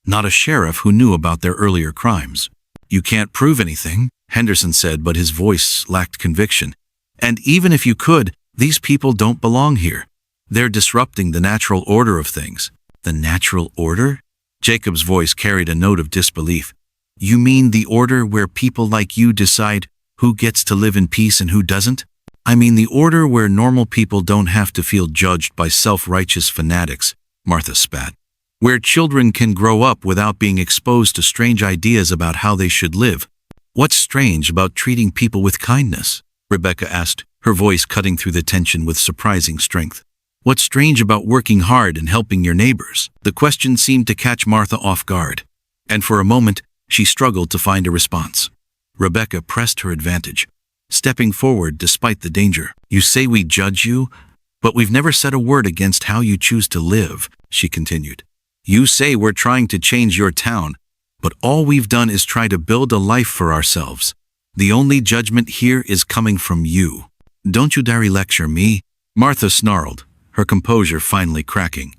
not a sheriff who knew about their earlier crimes. "You can't prove anything," Henderson said, but his voice lacked conviction. "And even if you could, these people don't belong here. They're disrupting the natural order of things. The natural order? Jacob's voice carried a note of disbelief. You mean the order where people like you decide who gets to live in peace and who doesn't? I mean the order where normal people don't have to feel judged by self-righteous fanatics, Martha spat. Where children can grow up without being exposed to strange ideas about how they should live. What's strange about treating people with kindness? Rebecca asked, her voice cutting through the tension with surprising strength. What's strange about working hard and helping your neighbors? The question seemed to catch Martha off guard, and for a moment, she struggled to find a response. Rebecca pressed her advantage, stepping forward despite the danger. You say we judge you, but we've never said a word against how you choose to live, she continued. You say we're trying to change your town, but all we've done is try to build a life for ourselves. The only judgment here is coming from you. Don't you dare lecture me, Martha snarled, her composure finally cracking.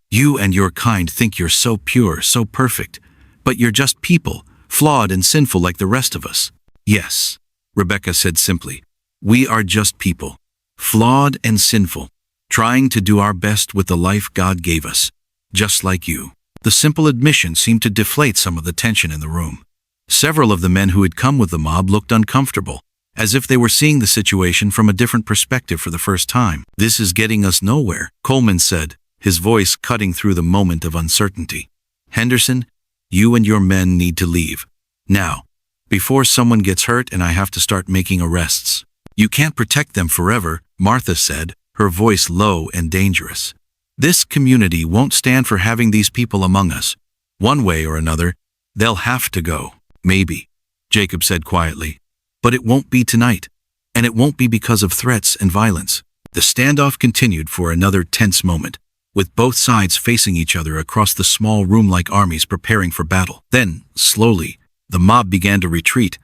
You and your kind think you're so pure, so perfect, but you're just people, flawed and sinful like the rest of us. Yes, Rebecca said simply. We are just people, flawed and sinful, trying to do our best with the life God gave us, just like you. The simple admission seemed to deflate some of the tension in the room. Several of the men who had come with the mob looked uncomfortable, as if they were seeing the situation from a different perspective for the first time. This is getting us nowhere, Coleman said, his voice cutting through the moment of uncertainty. Henderson, you and your men need to leave. Now, before someone gets hurt and I have to start making arrests. You can't protect them forever, Martha said, her voice low and dangerous. This community won't stand for having these people among us. One way or another, they'll have to go. Maybe, Jacob said quietly. But it won't be tonight. And it won't be because of threats and violence. The standoff continued for another tense moment, with both sides facing each other across the small room like armies preparing for battle. Then, slowly, the mob began to retreat,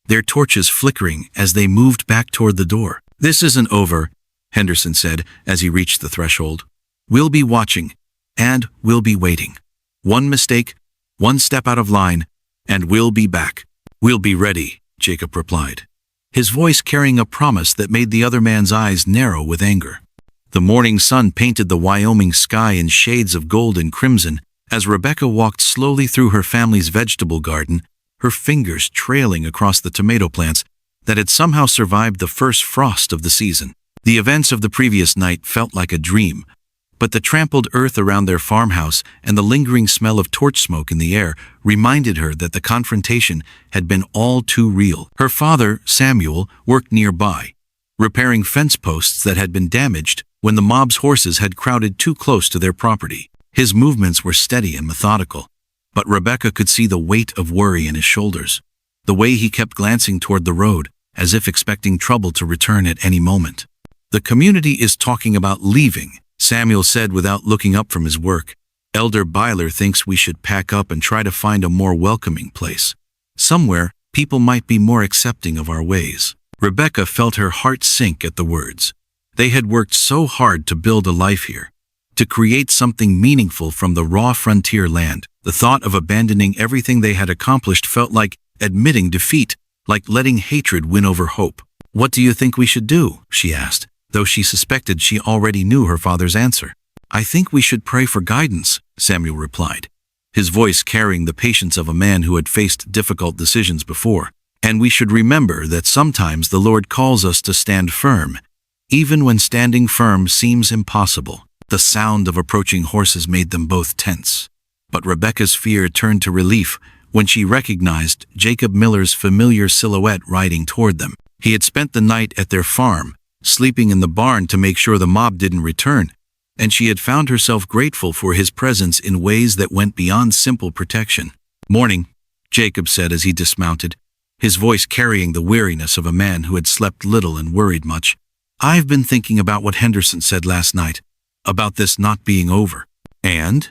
their torches flickering as they moved back toward the door. This isn't over, Henderson said as he reached the threshold. We'll be watching, and we'll be waiting. One mistake, one step out of line, and we'll be back. We'll be ready, Jacob replied, his voice carrying a promise that made the other man's eyes narrow with anger. The morning sun painted the Wyoming sky in shades of gold and crimson as Rebecca walked slowly through her family's vegetable garden, her fingers trailing across the tomato plants that had somehow survived the first frost of the season. The events of the previous night felt like a dream, but the trampled earth around their farmhouse and the lingering smell of torch smoke in the air reminded her that the confrontation had been all too real. Her father, Samuel, worked nearby, repairing fence posts that had been damaged when the mob's horses had crowded too close to their property. His movements were steady and methodical, but Rebecca could see the weight of worry in his shoulders, the way he kept glancing toward the road, as if expecting trouble to return at any moment. The community is talking about leaving, Samuel said without looking up from his work. Elder Byler thinks we should pack up and try to find a more welcoming place. Somewhere, people might be more accepting of our ways. Rebecca felt her heart sink at the words. They had worked so hard to build a life here, to create something meaningful from the raw frontier land. The thought of abandoning everything they had accomplished felt like admitting defeat, like letting hatred win over hope. What do you think we should do? She asked, though she suspected she already knew her father's answer. I think we should pray for guidance, Samuel replied, his voice carrying the patience of a man who had faced difficult decisions before. And we should remember that sometimes the Lord calls us to stand firm, even when standing firm seems impossible. The sound of approaching horses made them both tense. But Rebecca's fear turned to relief when she recognized Jacob Miller's familiar silhouette riding toward them. He had spent the night at their farm, sleeping in the barn to make sure the mob didn't return, and she had found herself grateful for his presence in ways that went beyond simple protection. Morning, Jacob said as he dismounted, his voice carrying the weariness of a man who had slept little and worried much. I've been thinking about what Henderson said last night, about this not being over. And?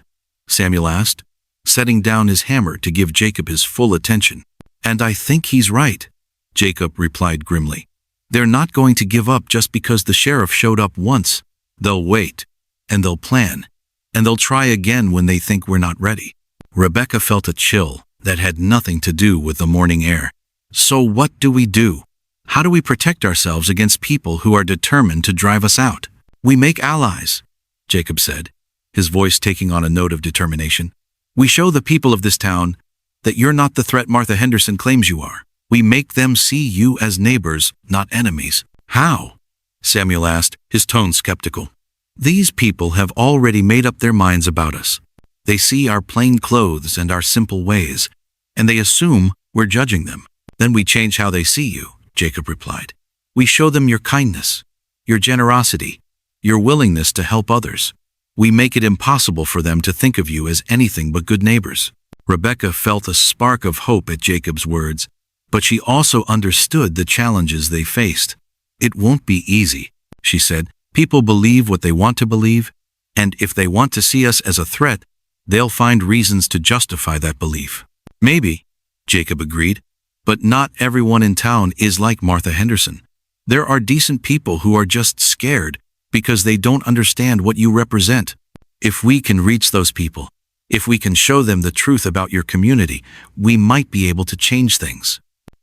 Samuel asked, setting down his hammer to give Jacob his full attention. And I think he's right, Jacob replied grimly. They're not going to give up just because the sheriff showed up once. They'll wait, and they'll plan, and they'll try again when they think we're not ready. Rebecca felt a chill that had nothing to do with the morning air. So what do we do? How do we protect ourselves against people who are determined to drive us out? We make allies. Jacob said, his voice taking on a note of determination. We show the people of this town that you're not the threat Martha Henderson claims you are. We make them see you as neighbors, not enemies. How? Samuel asked, his tone skeptical. These people have already made up their minds about us. They see our plain clothes and our simple ways, and they assume we're judging them. Then we change how they see you, Jacob replied. We show them your kindness, your generosity, your willingness to help others. We make it impossible for them to think of you as anything but good neighbors. Rebecca felt a spark of hope at Jacob's words, but she also understood the challenges they faced. It won't be easy, she said. People believe what they want to believe, and if they want to see us as a threat, they'll find reasons to justify that belief. Maybe, Jacob agreed, but not everyone in town is like Martha Henderson. There are decent people who are just scared because they don't understand what you represent. If we can reach those people, if we can show them the truth about your community, we might be able to change things.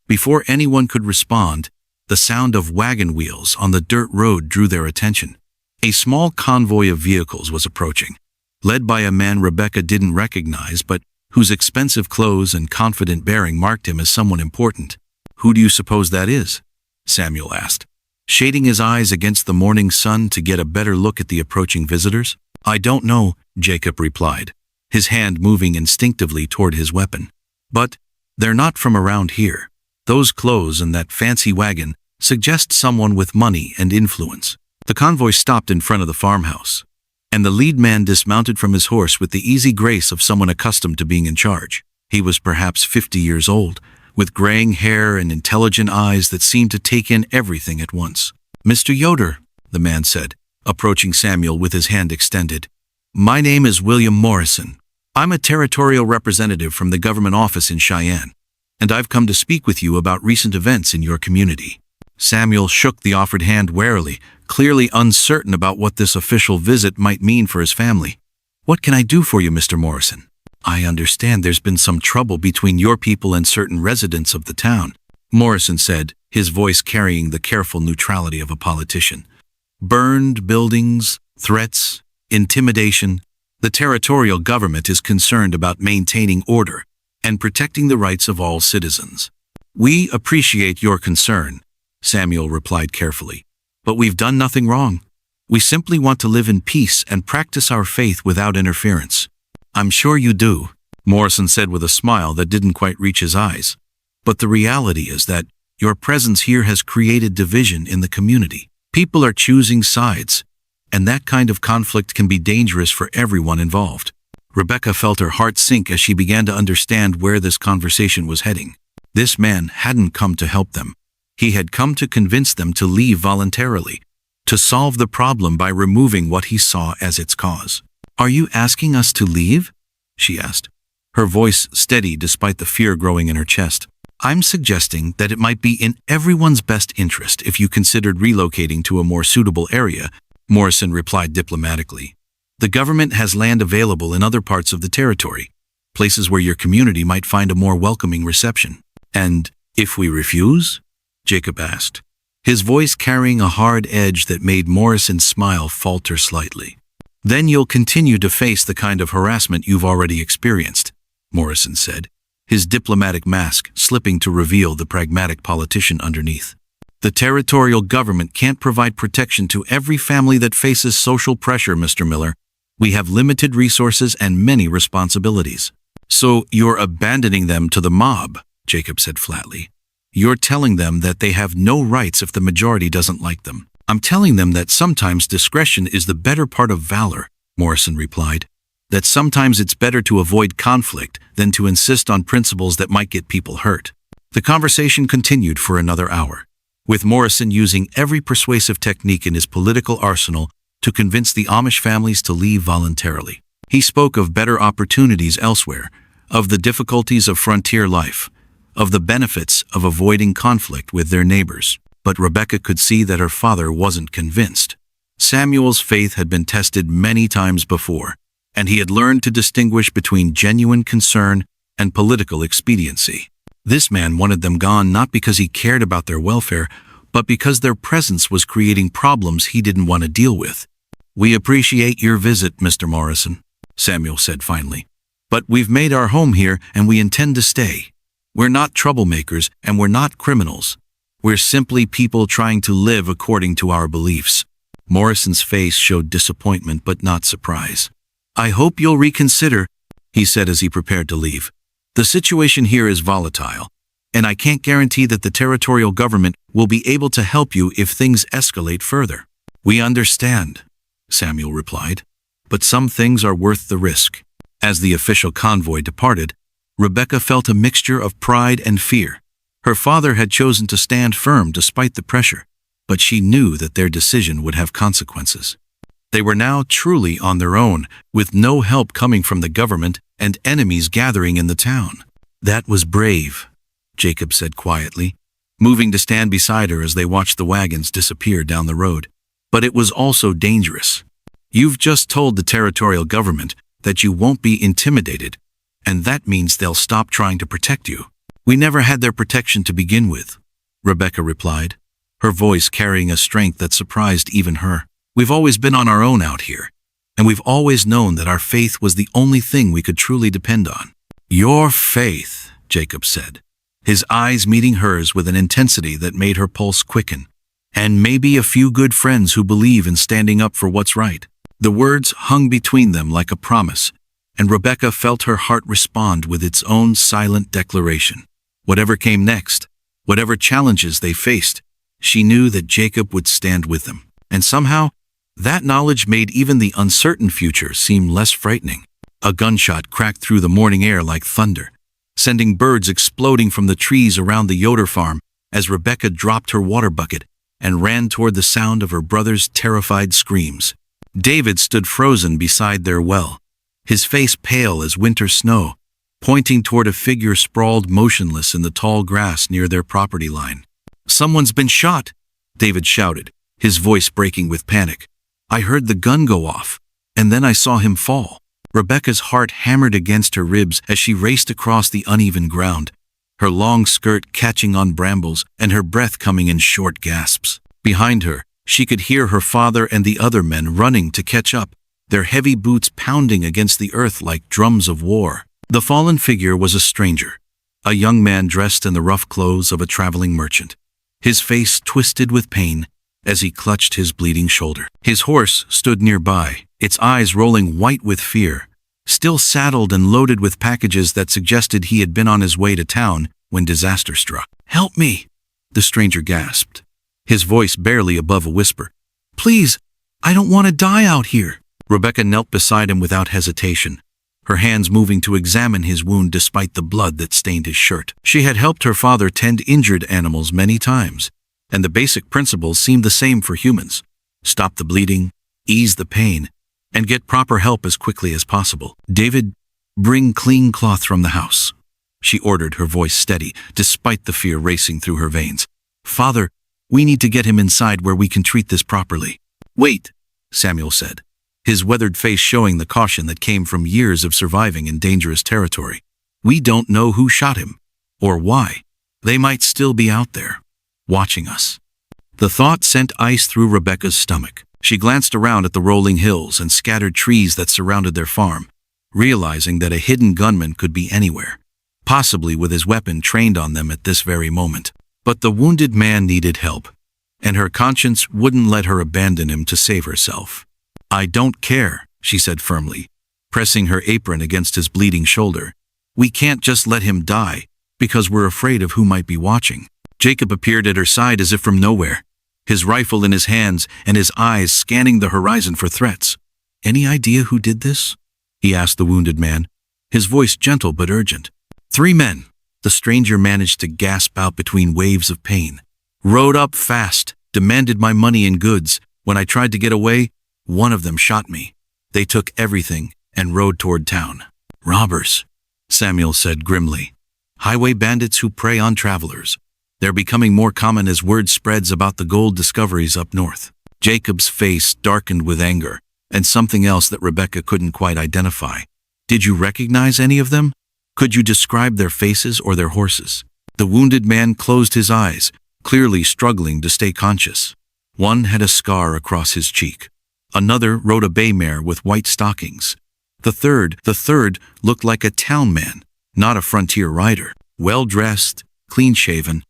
Before anyone could respond, the sound of wagon wheels on the dirt road drew their attention. A small convoy of vehicles was approaching, led by a man Rebecca didn't recognize but whose expensive clothes and confident bearing marked him as someone important. Who do you suppose that is? Samuel asked, shading his eyes against the morning sun to get a better look at the approaching visitors. I don't know, Jacob replied, his hand moving instinctively toward his weapon. But they're not from around here. Those clothes and that fancy wagon suggest someone with money and influence. The convoy stopped in front of the farmhouse, and the lead man dismounted from his horse with the easy grace of someone accustomed to being in charge. He was perhaps 50 years old, with graying hair and intelligent eyes that seemed to take in everything at once. Mr. Yoder, the man said, approaching Samuel with his hand extended. My name is William Morrison. I'm a territorial representative from the government office in Cheyenne, and I've come to speak with you about recent events in your community. Samuel shook the offered hand warily, clearly uncertain about what this official visit might mean for his family. What can I do for you, Mr. Morrison? I understand there's been some trouble between your people and certain residents of the town, Morrison said, his voice carrying the careful neutrality of a politician. Burned buildings, threats, intimidation. The territorial government is concerned about maintaining order and protecting the rights of all citizens. We appreciate your concern, Samuel replied carefully, but we've done nothing wrong. We simply want to live in peace and practice our faith without interference. I'm sure you do, Morrison said with a smile that didn't quite reach his eyes. But the reality is that your presence here has created division in the community. People are choosing sides, and that kind of conflict can be dangerous for everyone involved. Rebecca felt her heart sink as she began to understand where this conversation was heading. This man hadn't come to help them. He had come to convince them to leave voluntarily, to solve the problem by removing what he saw as its cause. Are you asking us to leave? She asked, her voice steady despite the fear growing in her chest. I'm suggesting that it might be in everyone's best interest if you considered relocating to a more suitable area, Morrison replied diplomatically. The government has land available in other parts of the territory, places where your community might find a more welcoming reception. And if we refuse? Jacob asked, his voice carrying a hard edge that made Morrison's smile falter slightly. Then you'll continue to face the kind of harassment you've already experienced, Morrison said, his diplomatic mask slipping to reveal the pragmatic politician underneath. The territorial government can't provide protection to every family that faces social pressure, Mr. Miller. We have limited resources and many responsibilities. So you're abandoning them to the mob, Jacob said flatly. You're telling them that they have no rights if the majority doesn't like them. I'm telling them that sometimes discretion is the better part of valor, Morrison replied. That sometimes it's better to avoid conflict than to insist on principles that might get people hurt. The conversation continued for another hour, with Morrison using every persuasive technique in his political arsenal to convince the Amish families to leave voluntarily. He spoke of better opportunities elsewhere, of the difficulties of frontier life, of the benefits of avoiding conflict with their neighbors. But Rebecca could see that her father wasn't convinced. Samuel's faith had been tested many times before, and he had learned to distinguish between genuine concern and political expediency. This man wanted them gone not because he cared about their welfare, but because their presence was creating problems he didn't want to deal with. "We appreciate your visit, Mr. Morrison," Samuel said finally. "But we've made our home here and we intend to stay. We're not troublemakers and we're not criminals. We're simply people trying to live according to our beliefs." Morrison's face showed disappointment but not surprise. "I hope you'll reconsider," he said as he prepared to leave. "The situation here is volatile, and I can't guarantee that the territorial government will be able to help you if things escalate further." "We understand," Samuel replied, "but some things are worth the risk." As the official convoy departed, Rebecca felt a mixture of pride and fear. Her father had chosen to stand firm despite the pressure, but she knew that their decision would have consequences. They were now truly on their own, with no help coming from the government and enemies gathering in the town. "That was brave," Jacob said quietly, moving to stand beside her as they watched the wagons disappear down the road. "But it was also dangerous. You've just told the territorial government that you won't be intimidated, and that means they'll stop trying to protect you." "We never had their protection to begin with," Rebecca replied, her voice carrying a strength that surprised even her. "We've always been on our own out here, and we've always known that our faith was the only thing we could truly depend on." "Your faith," Jacob said, his eyes meeting hers with an intensity that made her pulse quicken. "And maybe a few good friends who believe in standing up for what's right." The words hung between them like a promise, and Rebecca felt her heart respond with its own silent declaration. Whatever came next, whatever challenges they faced, she knew that Jacob would stand with them. And somehow, that knowledge made even the uncertain future seem less frightening. A gunshot cracked through the morning air like thunder, sending birds exploding from the trees around the Yoder farm as Rebecca dropped her water bucket and ran toward the sound of her brother's terrified screams. David stood frozen beside their well, his face pale as winter snow, pointing toward a figure sprawled motionless in the tall grass near their property line. "Someone's been shot," David shouted, his voice breaking with panic. "I heard the gun go off, and then I saw him fall." Rebecca's heart hammered against her ribs as she raced across the uneven ground, her long skirt catching on brambles and her breath coming in short gasps. Behind her, she could hear her father and the other men running to catch up, their heavy boots pounding against the earth like drums of war. The fallen figure was a stranger, a young man dressed in the rough clothes of a traveling merchant, his face twisted with pain as he clutched his bleeding shoulder. His horse stood nearby, its eyes rolling white with fear, still saddled and loaded with packages that suggested he had been on his way to town when disaster struck. "Help me," the stranger gasped, his voice barely above a whisper. "Please, I don't want to die out here." Rebecca knelt beside him without hesitation, her hands moving to examine his wound despite the blood that stained his shirt. She had helped her father tend injured animals many times, and the basic principles seemed the same for humans. Stop the bleeding, ease the pain, and get proper help as quickly as possible. "David, bring clean cloth from the house," she ordered, her voice steady, despite the fear racing through her veins. "Father, we need to get him inside where we can treat this properly." "Wait," Samuel said, his weathered face showing the caution that came from years of surviving in dangerous territory. "We don't know who shot him, or why. They might still be out there, watching us." The thought sent ice through Rebecca's stomach. She glanced around at the rolling hills and scattered trees that surrounded their farm, realizing that a hidden gunman could be anywhere, possibly with his weapon trained on them at this very moment. But the wounded man needed help, and her conscience wouldn't let her abandon him to save herself. "I don't care," she said firmly, pressing her apron against his bleeding shoulder. "We can't just let him die, because we're afraid of who might be watching." Jacob appeared at her side as if from nowhere, his rifle in his hands and his eyes scanning the horizon for threats. "Any idea who did this?" he asked the wounded man, his voice gentle but urgent. "3 men," the stranger managed to gasp out between waves of pain. "Rode up fast, demanded my money and goods. When I tried to get away, one of them shot me. They took everything and rode toward town." "Robbers," Samuel said grimly. "Highway bandits who prey on travelers. They're becoming more common as word spreads about the gold discoveries up north." Jacob's face darkened with anger, and something else that Rebecca couldn't quite identify. "Did you recognize any of them? Could you describe their faces or their horses?" The wounded man closed his eyes, clearly struggling to stay conscious. One had a scar across his cheek, Another rode a bay mare with white stockings. The third looked like a town man, not a frontier rider. Well-dressed, clean-shaven.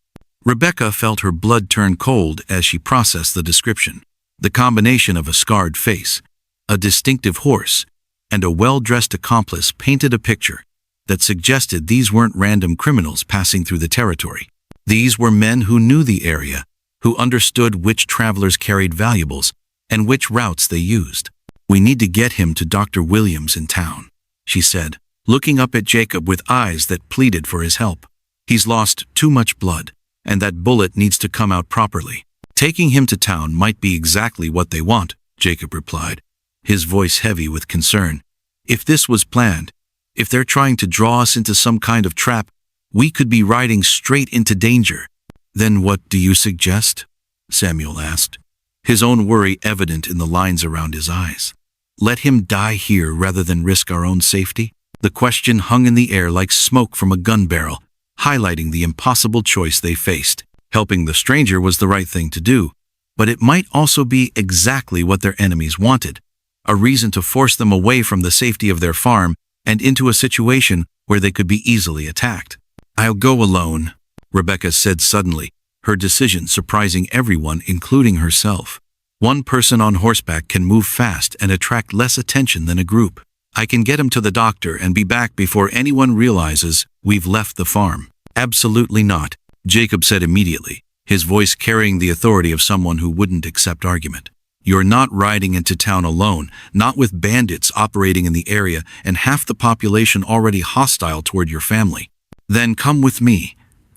Rebecca felt her blood turn cold as she processed the description. The combination of a scarred face, a distinctive horse, and a well-dressed accomplice painted a picture that suggested these weren't random criminals passing through the territory. These were men who knew the area, who understood which travelers carried valuables and which routes they used. "We need to get him to Dr. Williams in town," she said, looking up at Jacob with eyes that pleaded for his help. "He's lost too much blood, and that bullet needs to come out properly." "Taking him to town might be exactly what they want," Jacob replied, his voice heavy with concern. "If this was planned, if they're trying to draw us into some kind of trap, we could be riding straight into danger." "Then what do you suggest?" Samuel asked, his own worry evident in the lines around his eyes. "Let him die here rather than risk our own safety?" The question hung in the air like smoke from a gun barrel, highlighting the impossible choice they faced. Helping the stranger was the right thing to do, but it might also be exactly what their enemies wanted, a reason to force them away from the safety of their farm and into a situation where they could be easily attacked. "I'll go alone," Rebecca said suddenly, her decision surprising everyone, including herself. One person on horseback can move fast and attract less attention than a group. "I can get him to the doctor and be back before anyone realizes we've left the farm." "Absolutely not," Jacob said immediately, his voice carrying the authority of someone who wouldn't accept argument. "You're not riding into town alone, not with bandits operating in the area and half the population already hostile toward your family." "Then come with me,"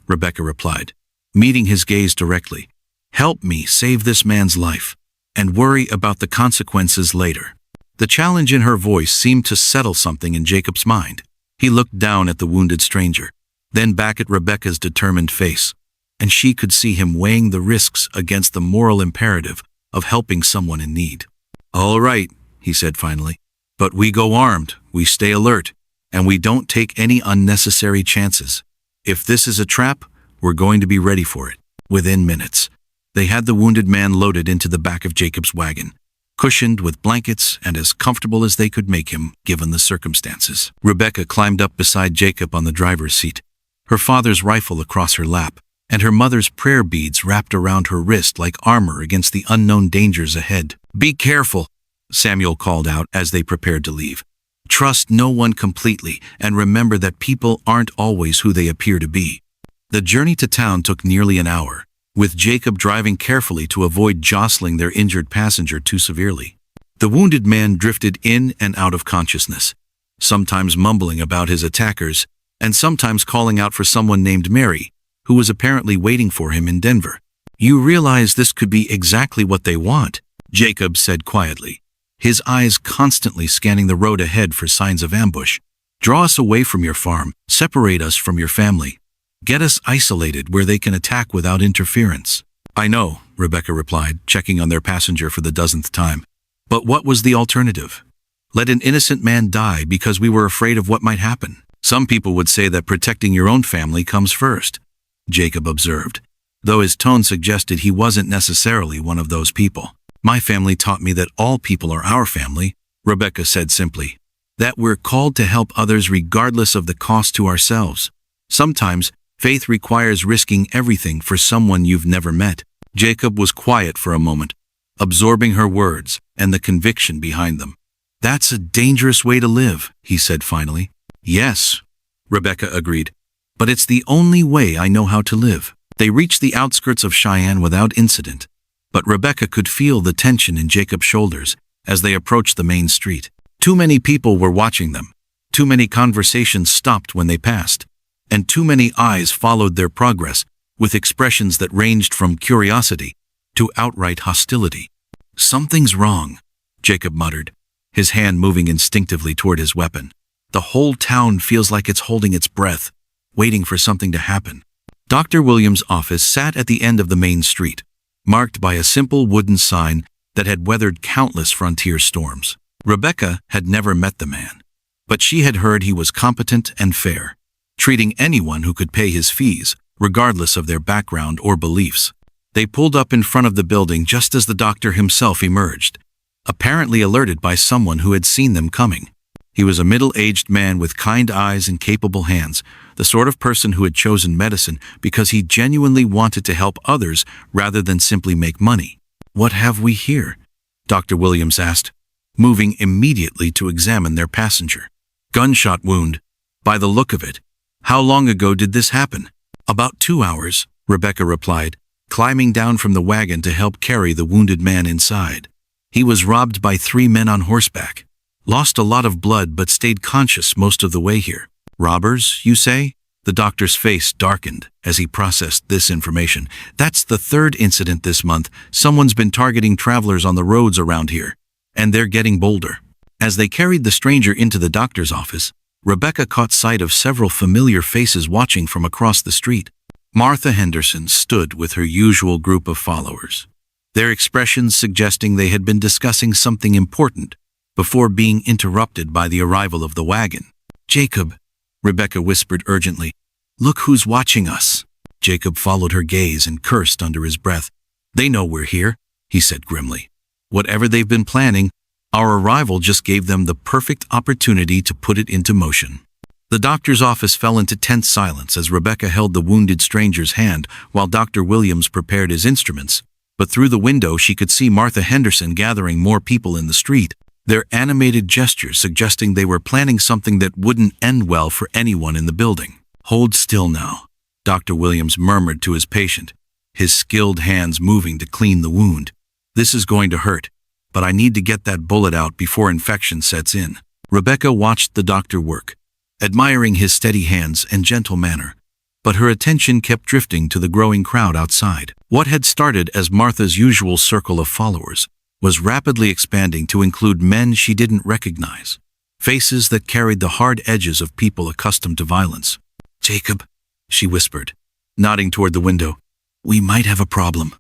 Rebecca replied, meeting his gaze directly. "Help me save this man's life, and worry about the consequences later." The challenge in her voice seemed to settle something in Jacob's mind. He looked down at the wounded stranger, then back at Rebecca's determined face, and she could see him weighing the risks against the moral imperative of helping someone in need. "All right," he said finally, "but we go armed, we stay alert, and we don't take any unnecessary chances. If this is a trap, we're going to be ready for it." Within minutes, they had the wounded man loaded into the back of Jacob's wagon, cushioned with blankets and as comfortable as they could make him, given the circumstances. Rebecca climbed up beside Jacob on the driver's seat, her father's rifle across her lap, and her mother's prayer beads wrapped around her wrist like armor against the unknown dangers ahead. "Be careful," Samuel called out as they prepared to leave. "Trust no one completely, and remember that people aren't always who they appear to be." The journey to town took nearly an hour, with Jacob driving carefully to avoid jostling their injured passenger too severely. The wounded man drifted in and out of consciousness, sometimes mumbling about his attackers, and sometimes calling out for someone named Mary, who was apparently waiting for him in Denver. "You realize this could be exactly what they want," Jacob said quietly, his eyes constantly scanning the road ahead for signs of ambush. "Draw us away from your farm, separate us from your family. Get us isolated where they can attack without interference." "I know," Rebecca replied, checking on their passenger for the dozenth time. "But what was the alternative? Let an innocent man die because we were afraid of what might happen? Some people would say that protecting your own family comes first," Jacob observed, though his tone suggested he wasn't necessarily one of those people. "My family taught me that all people are our family," Rebecca said simply. "That we're called to help others regardless of the cost to ourselves. Sometimes, faith requires risking everything for someone you've never met." Jacob was quiet for a moment, absorbing her words and the conviction behind them. "That's a dangerous way to live," he said finally. "Yes," Rebecca agreed, "but it's the only way I know how to live." They reached the outskirts of Cheyenne without incident, but Rebecca could feel the tension in Jacob's shoulders as they approached the main street. Too many people were watching them. Too many conversations stopped when they passed, and too many eyes followed their progress with expressions that ranged from curiosity to outright hostility. "Something's wrong," Jacob muttered, his hand moving instinctively toward his weapon. "The whole town feels like it's holding its breath, waiting for something to happen." Dr. Williams' office sat at the end of the main street, marked by a simple wooden sign that had weathered countless frontier storms. Rebecca had never met the man, but she had heard he was competent and fair, treating anyone who could pay his fees, regardless of their background or beliefs. They pulled up in front of the building just as the doctor himself emerged, apparently alerted by someone who had seen them coming. He was a middle-aged man with kind eyes and capable hands, the sort of person who had chosen medicine because he genuinely wanted to help others rather than simply make money. "What have we here?" Dr. Williams asked, moving immediately to examine their passenger. "Gunshot wound, by the look of it. How long ago did this happen?" "About 2 hours," Rebecca replied, climbing down from the wagon to help carry the wounded man inside. "He was robbed by 3 men on horseback. Lost a lot of blood but stayed conscious most of the way here." "Robbers, you say?" The doctor's face darkened as he processed this information. "That's the 3rd incident this month. Someone's been targeting travelers on the roads around here, and they're getting bolder." As they carried the stranger into the doctor's office, Rebecca caught sight of several familiar faces watching from across the street. Martha Henderson stood with her usual group of followers, their expressions suggesting they had been discussing something important before being interrupted by the arrival of the wagon. "Jacob," Rebecca whispered urgently, "look who's watching us." Jacob followed her gaze and cursed under his breath. "They know we're here," he said grimly. "Whatever they've been planning, our arrival just gave them the perfect opportunity to put it into motion." The doctor's office fell into tense silence as Rebecca held the wounded stranger's hand while Dr. Williams prepared his instruments. But through the window she could see Martha Henderson gathering more people in the street, their animated gestures suggesting they were planning something that wouldn't end well for anyone in the building. "Hold still now," Dr. Williams murmured to his patient, his skilled hands moving to clean the wound. "This is going to hurt, but I need to get that bullet out before infection sets in." Rebecca watched the doctor work, admiring his steady hands and gentle manner, but her attention kept drifting to the growing crowd outside. What had started as Martha's usual circle of followers was rapidly expanding to include men she didn't recognize, faces that carried the hard edges of people accustomed to violence. "Jacob," she whispered, nodding toward the window, "we might have a problem."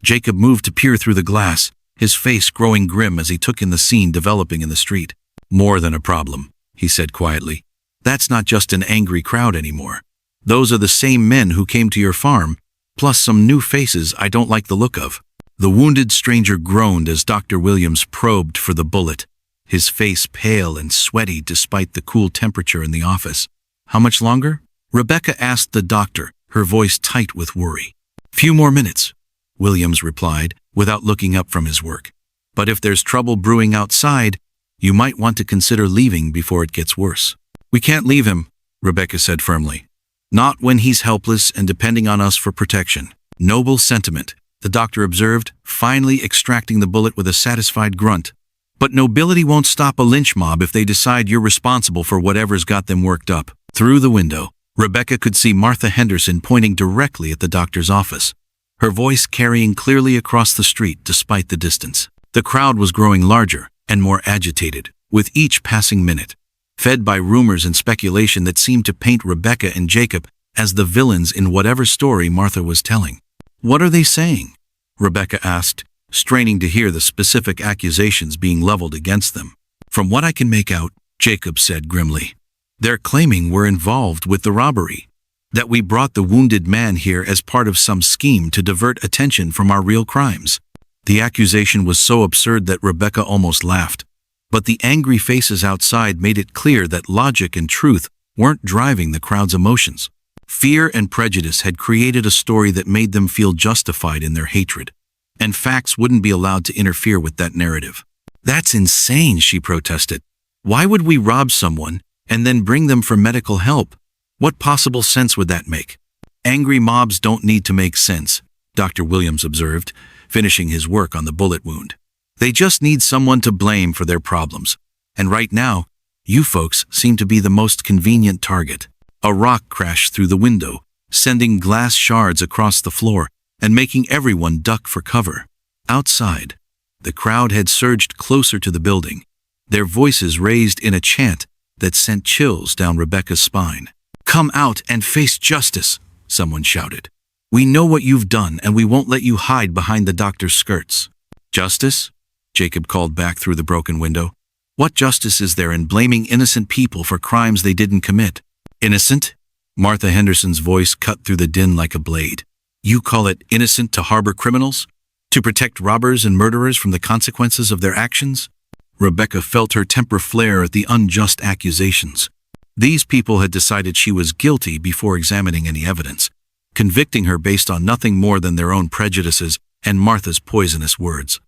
Jacob moved to peer through the glass, his face growing grim as he took in the scene developing in the street. "More than a problem," he said quietly. "That's not just an angry crowd anymore. Those are the same men who came to your farm, plus some new faces I don't like the look of." The wounded stranger groaned as Dr. Williams probed for the bullet, his face pale and sweaty despite the cool temperature in the office. "How much longer?" Rebecca asked the doctor, her voice tight with worry. "Few more minutes," Williams replied, without looking up from his work. "But if there's trouble brewing outside, you might want to consider leaving before it gets worse." "We can't leave him," Rebecca said firmly. "Not when he's helpless and depending on us for protection." "Noble sentiment," the doctor observed, finally extracting the bullet with a satisfied grunt. "But nobility won't stop a lynch mob if they decide you're responsible for whatever's got them worked up." Through the window, Rebecca could see Martha Henderson pointing directly at the doctor's office, her voice carrying clearly across the street despite the distance. The crowd was growing larger and more agitated with each passing minute, fed by rumors and speculation that seemed to paint Rebecca and Jacob as the villains in whatever story Martha was telling. "What are they saying?" Rebecca asked, straining to hear the specific accusations being leveled against them. "From what I can make out," Jacob said grimly, "they're claiming we're involved with the robbery, that we brought the wounded man here as part of some scheme to divert attention from our real crimes." The accusation was so absurd that Rebecca almost laughed, but the angry faces outside made it clear that logic and truth weren't driving the crowd's emotions. Fear and prejudice had created a story that made them feel justified in their hatred, and facts wouldn't be allowed to interfere with that narrative. "That's insane," she protested. "Why would we rob someone and then bring them for medical help? What possible sense would that make?" "Angry mobs don't need to make sense," Dr. Williams observed, finishing his work on the bullet wound. "They just need someone to blame for their problems. And right now, you folks seem to be the most convenient target." A rock crashed through the window, sending glass shards across the floor and making everyone duck for cover. Outside, the crowd had surged closer to the building, their voices raised in a chant that sent chills down Rebecca's spine. "Come out and face justice," someone shouted. "We know what you've done and we won't let you hide behind the doctor's skirts." "Justice?" Jacob called back through the broken window. "What justice is there in blaming innocent people for crimes they didn't commit?" "Innocent?" Martha Henderson's voice cut through the din like a blade. "You call it innocent to harbor criminals? To protect robbers and murderers from the consequences of their actions? Rebecca felt her temper flare at the unjust accusations. These people had decided she was guilty before examining any evidence, convicting her based on nothing more than their own prejudices and Martha's poisonous words.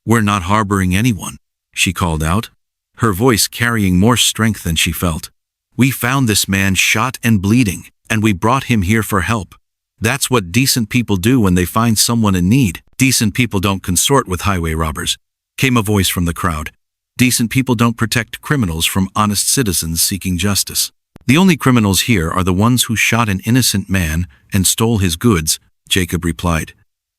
"We're not harboring anyone," she called out, her voice carrying more strength than she felt. "We found this man shot and bleeding, and we brought him here for help. That's what decent people do when they find someone in need." "Decent people don't consort with highway robbers," came a voice from the crowd. "Decent people don't protect criminals from honest citizens seeking justice. The only criminals here are the ones who shot an innocent man and stole his goods," Jacob replied,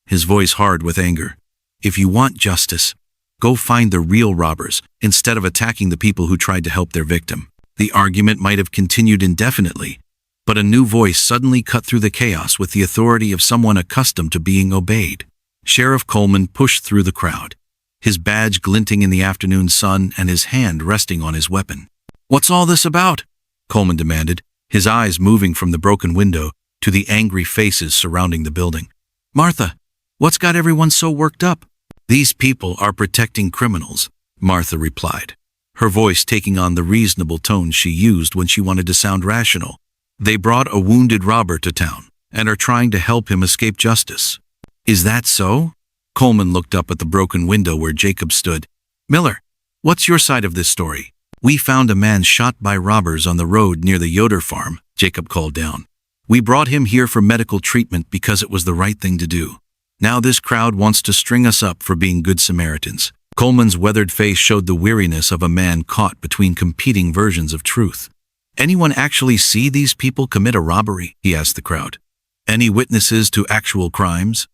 his voice hard with anger. "If you want justice, go find the real robbers instead of attacking the people who tried to help their victim." The argument might have continued indefinitely, but a new voice suddenly cut through the chaos with the authority of someone accustomed to being obeyed. Sheriff Coleman pushed through the crowd, his badge glinting in the afternoon sun and his hand resting on his weapon. "What's all this about?" Coleman demanded, his eyes moving from the broken window to the angry faces surrounding the building. "Martha, what's got everyone so worked up?" "These people are protecting criminals," Martha replied, her voice taking on the reasonable tone she used when she wanted to sound rational. "They brought a wounded robber to town and are trying to help him escape justice." "Is that so?" Coleman looked up at the broken window where Jacob stood. "Miller, what's your side of this story?" "We found a man shot by robbers on the road near the Yoder farm," Jacob called down. "We brought him here for medical treatment because it was the right thing to do. Now this crowd wants to string us up for being good Samaritans." Coleman's weathered face showed the weariness of a man caught between competing versions of truth. "Anyone actually see these people commit a robbery?" he asked the crowd. "Any witnesses to actual crimes?"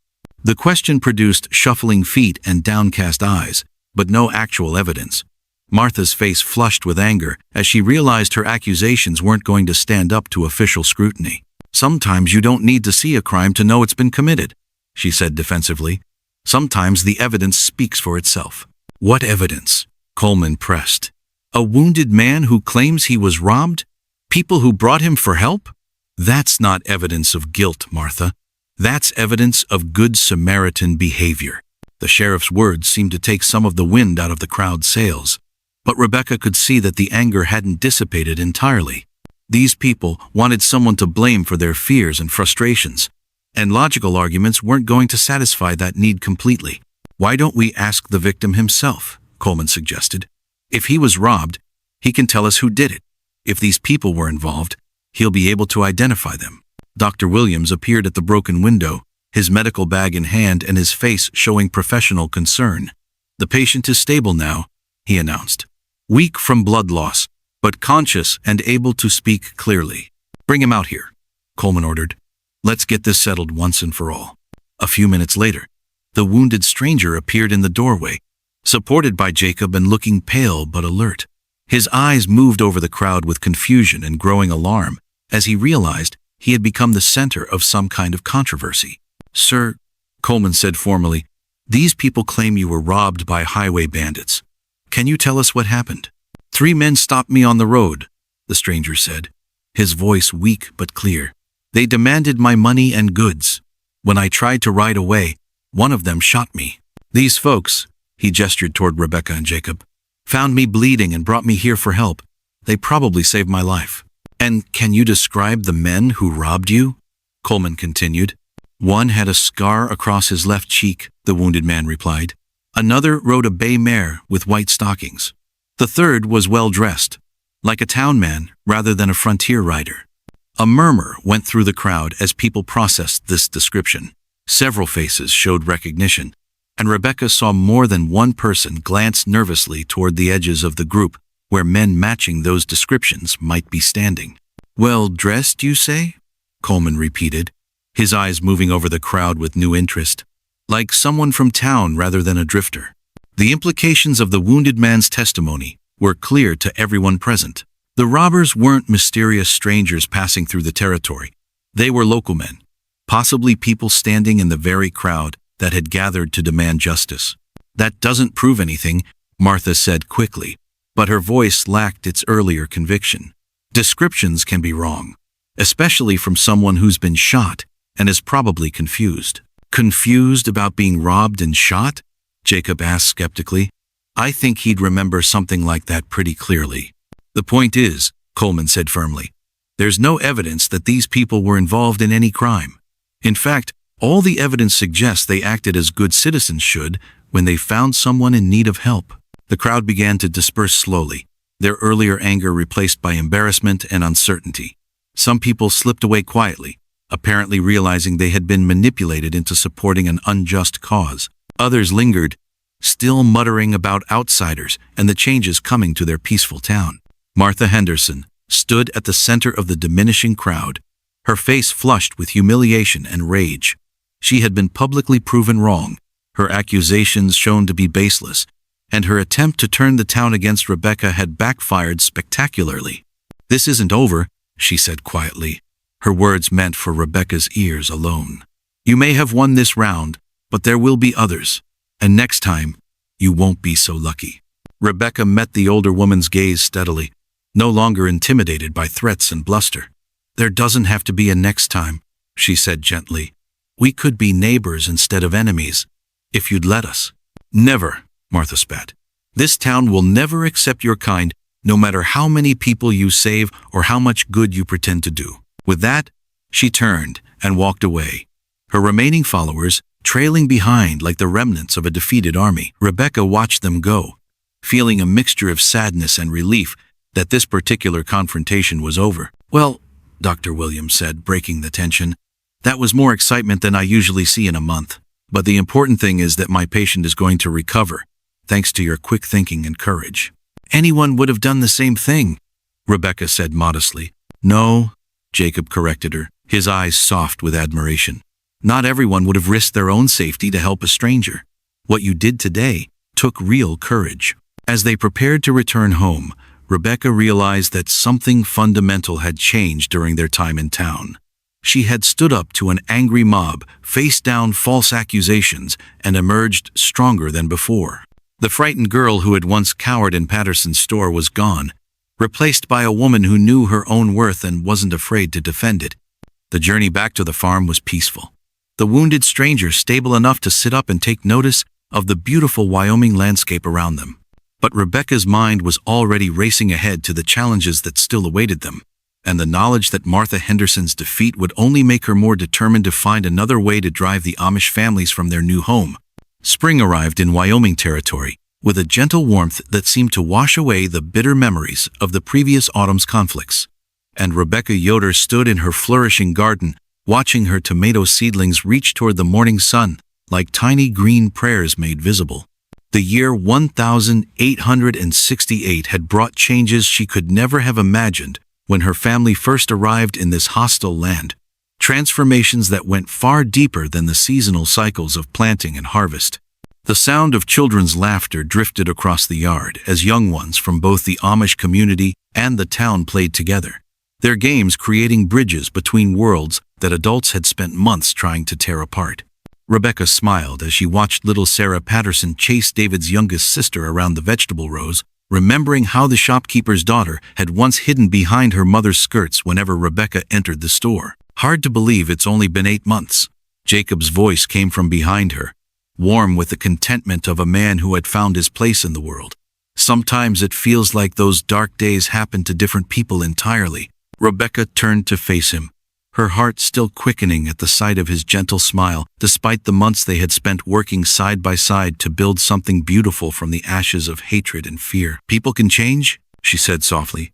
The question produced shuffling feet and downcast eyes, but no actual evidence. Martha's face flushed with anger as she realized her accusations weren't going to stand up to official scrutiny. "Sometimes you don't need to see a crime to know it's been committed," she said defensively. "Sometimes the evidence speaks for itself." "What evidence?" Coleman pressed. "A wounded man who claims he was robbed? People who brought him for help? That's not evidence of guilt, Martha. That's evidence of good Samaritan behavior." The sheriff's words seemed to take some of the wind out of the crowd's sails, but Rebecca could see that the anger hadn't dissipated entirely. These people wanted someone to blame for their fears and frustrations, and logical arguments weren't going to satisfy that need completely. "Why don't we ask the victim himself?" Coleman suggested. "If he was robbed, he can tell us who did it. If these people were involved, he'll be able to identify them." Dr. Williams appeared at the broken window, his medical bag in hand and his face showing professional concern. "The patient is stable now," he announced. "Weak from blood loss, but conscious and able to speak clearly." "Bring him out here," Coleman ordered. "Let's get this settled once and for all." A few minutes later, the wounded stranger appeared in the doorway, supported by Jacob and looking pale but alert. His eyes moved over the crowd with confusion and growing alarm as he realized he had become the center of some kind of controversy. "Sir," Coleman said formally, "these people claim you were robbed by highway bandits. Can you tell us what happened?" "3 men stopped me on the road," the stranger said, his voice weak but clear. "They demanded my money and goods. When I tried to ride away, one of them shot me. These folks," he gestured toward Rebecca and Jacob, "found me bleeding and brought me here for help. They probably saved my life." "And can you describe the men who robbed you?" Coleman continued. "One had a scar across his left cheek," the wounded man replied. "Another rode a bay mare with white stockings. The third was well-dressed, like a town man rather than a frontier rider." A murmur went through the crowd as people processed this description. Several faces showed recognition, and Rebecca saw more than one person glance nervously toward the edges of the group where men matching those descriptions might be standing. "Well-dressed, you say?" Coleman repeated, his eyes moving over the crowd with new interest. "Like someone from town rather than a drifter." The implications of the wounded man's testimony were clear to everyone present. The robbers weren't mysterious strangers passing through the territory. They were local men, possibly people standing in the very crowd that had gathered to demand justice. "That doesn't prove anything," Martha said quickly, but her voice lacked its earlier conviction. "Descriptions can be wrong, especially from someone who's been shot and is probably confused." Confused about being robbed and shot? Jacob asked skeptically. I think he'd remember something like that pretty clearly. The point is, Coleman said firmly, there's no evidence that these people were involved in any crime. In fact, all the evidence suggests they acted as good citizens should when they found someone in need of help. The crowd began to disperse slowly, their earlier anger replaced by embarrassment and uncertainty. Some people slipped away quietly, apparently realizing they had been manipulated into supporting an unjust cause. Others lingered, still muttering about outsiders and the changes coming to their peaceful town. Martha Henderson stood at the center of the diminishing crowd, her face flushed with humiliation and rage. She had been publicly proven wrong, her accusations shown to be baseless, and her attempt to turn the town against Rebecca had backfired spectacularly. This isn't over, she said quietly, her words meant for Rebecca's ears alone. You may have won this round, but there will be others, and next time, you won't be so lucky. Rebecca met the older woman's gaze steadily, no longer intimidated by threats and bluster. There doesn't have to be a next time, she said gently. We could be neighbors instead of enemies, if you'd let us. Never, Martha spat. This town will never accept your kind, no matter how many people you save or how much good you pretend to do. With that, she turned and walked away, her remaining followers trailing behind like the remnants of a defeated army. Rebecca watched them go, feeling a mixture of sadness and relief that this particular confrontation was over. Well, Dr. Williams said, breaking the tension, that was more excitement than I usually see in a month. But the important thing is that my patient is going to recover, thanks to your quick thinking and courage. Anyone would have done the same thing, Rebecca said modestly. No, Jacob corrected her, his eyes soft with admiration. Not everyone would have risked their own safety to help a stranger. What you did today took real courage. As they prepared to return home, Rebecca realized that something fundamental had changed during their time in town. She had stood up to an angry mob, faced down false accusations, and emerged stronger than before. The frightened girl who had once cowered in Patterson's store was gone, replaced by a woman who knew her own worth and wasn't afraid to defend it. The journey back to the farm was peaceful. The wounded stranger stable enough to sit up and take notice of the beautiful Wyoming landscape around them. But Rebecca's mind was already racing ahead to the challenges that still awaited them, and the knowledge that Martha Henderson's defeat would only make her more determined to find another way to drive the Amish families from their new home. Spring arrived in Wyoming Territory, with a gentle warmth that seemed to wash away the bitter memories of the previous autumn's conflicts. And Rebecca Yoder stood in her flourishing garden, watching her tomato seedlings reach toward the morning sun, like tiny green prayers made visible. The year 1868 had brought changes she could never have imagined when her family first arrived in this hostile land, transformations that went far deeper than the seasonal cycles of planting and harvest. The sound of children's laughter drifted across the yard as young ones from both the Amish community and the town played together, their games creating bridges between worlds that adults had spent months trying to tear apart. Rebecca smiled as she watched little Sarah Patterson chase David's youngest sister around the vegetable rows, remembering how the shopkeeper's daughter had once hidden behind her mother's skirts whenever Rebecca entered the store. Hard to believe it's only been 8 months. Jacob's voice came from behind her, warm with the contentment of a man who had found his place in the world. Sometimes it feels like those dark days happen to different people entirely. Rebecca turned to face him, her heart still quickening at the sight of his gentle smile, despite the months they had spent working side by side to build something beautiful from the ashes of hatred and fear. People can change, she said softly.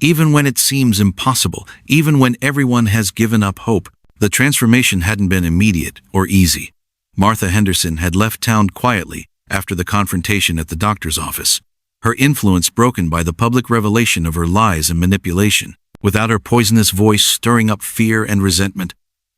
Even when it seems impossible, even when everyone has given up hope. The transformation hadn't been immediate or easy. Martha Henderson had left town quietly after the confrontation at the doctor's office, her influence broken by the public revelation of her lies and manipulation. Without her poisonous voice stirring up fear and resentment,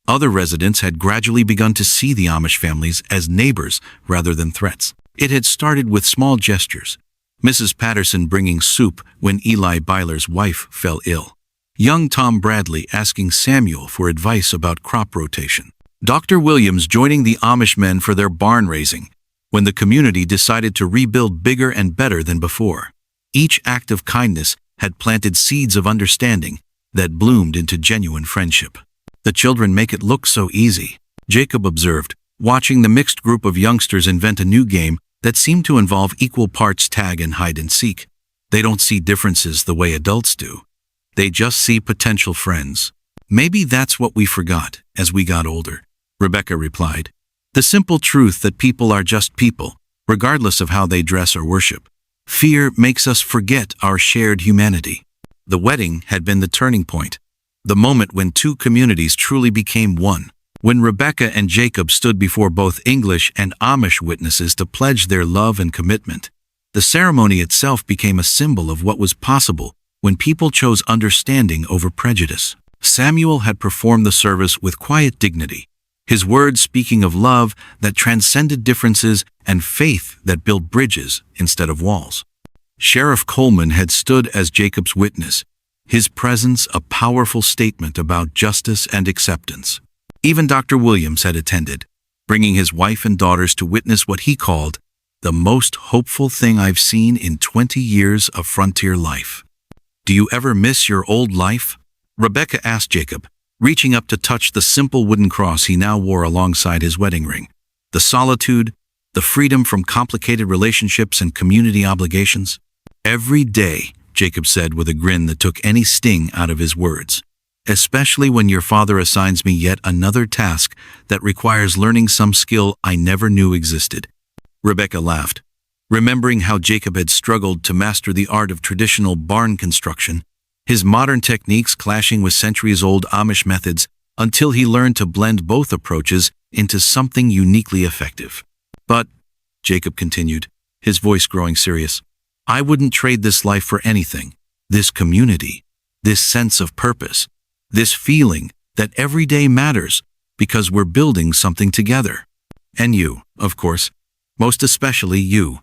other residents had gradually begun to see the Amish families as neighbors rather than threats. It had started with small gestures. Mrs. Patterson bringing soup when Eli Byler's wife fell ill. Young Tom Bradley asking Samuel for advice about crop rotation. Dr. Williams joining the Amish men for their barn raising, when the community decided to rebuild bigger and better than before. Each act of kindness had planted seeds of understanding that bloomed into genuine friendship. The children make it look so easy, Jacob observed, watching the mixed group of youngsters invent a new game that seemed to involve equal parts tag and hide and seek. They don't see differences the way adults do. They just see potential friends. Maybe that's what we forgot as we got older, Rebecca replied. The simple truth that people are just people, regardless of how they dress or worship. Fear makes us forget our shared humanity. The wedding had been the turning point, the moment when two communities truly became one. When Rebecca and Jacob stood before both English and Amish witnesses to pledge their love and commitment, the ceremony itself became a symbol of what was possible when people chose understanding over prejudice. Samuel had performed the service with quiet dignity, his words speaking of love that transcended differences and faith that built bridges instead of walls. Sheriff Coleman had stood as Jacob's witness, his presence a powerful statement about justice and acceptance. Even Dr. Williams had attended, bringing his wife and daughters to witness what he called the most hopeful thing I've seen in 20 years of frontier life. Do you ever miss your old life? Rebecca asked Jacob, reaching up to touch the simple wooden cross he now wore alongside his wedding ring. The solitude, the freedom from complicated relationships and community obligations. Every day, Jacob said with a grin that took any sting out of his words. Especially when your father assigns me yet another task that requires learning some skill I never knew existed. Rebecca laughed, remembering how Jacob had struggled to master the art of traditional barn construction, his modern techniques clashing with centuries-old Amish methods, until he learned to blend both approaches into something uniquely effective. But, Jacob continued, his voice growing serious, I wouldn't trade this life for anything. This community, this sense of purpose, this feeling that every day matters because we're building something together. And you, of course, most especially you.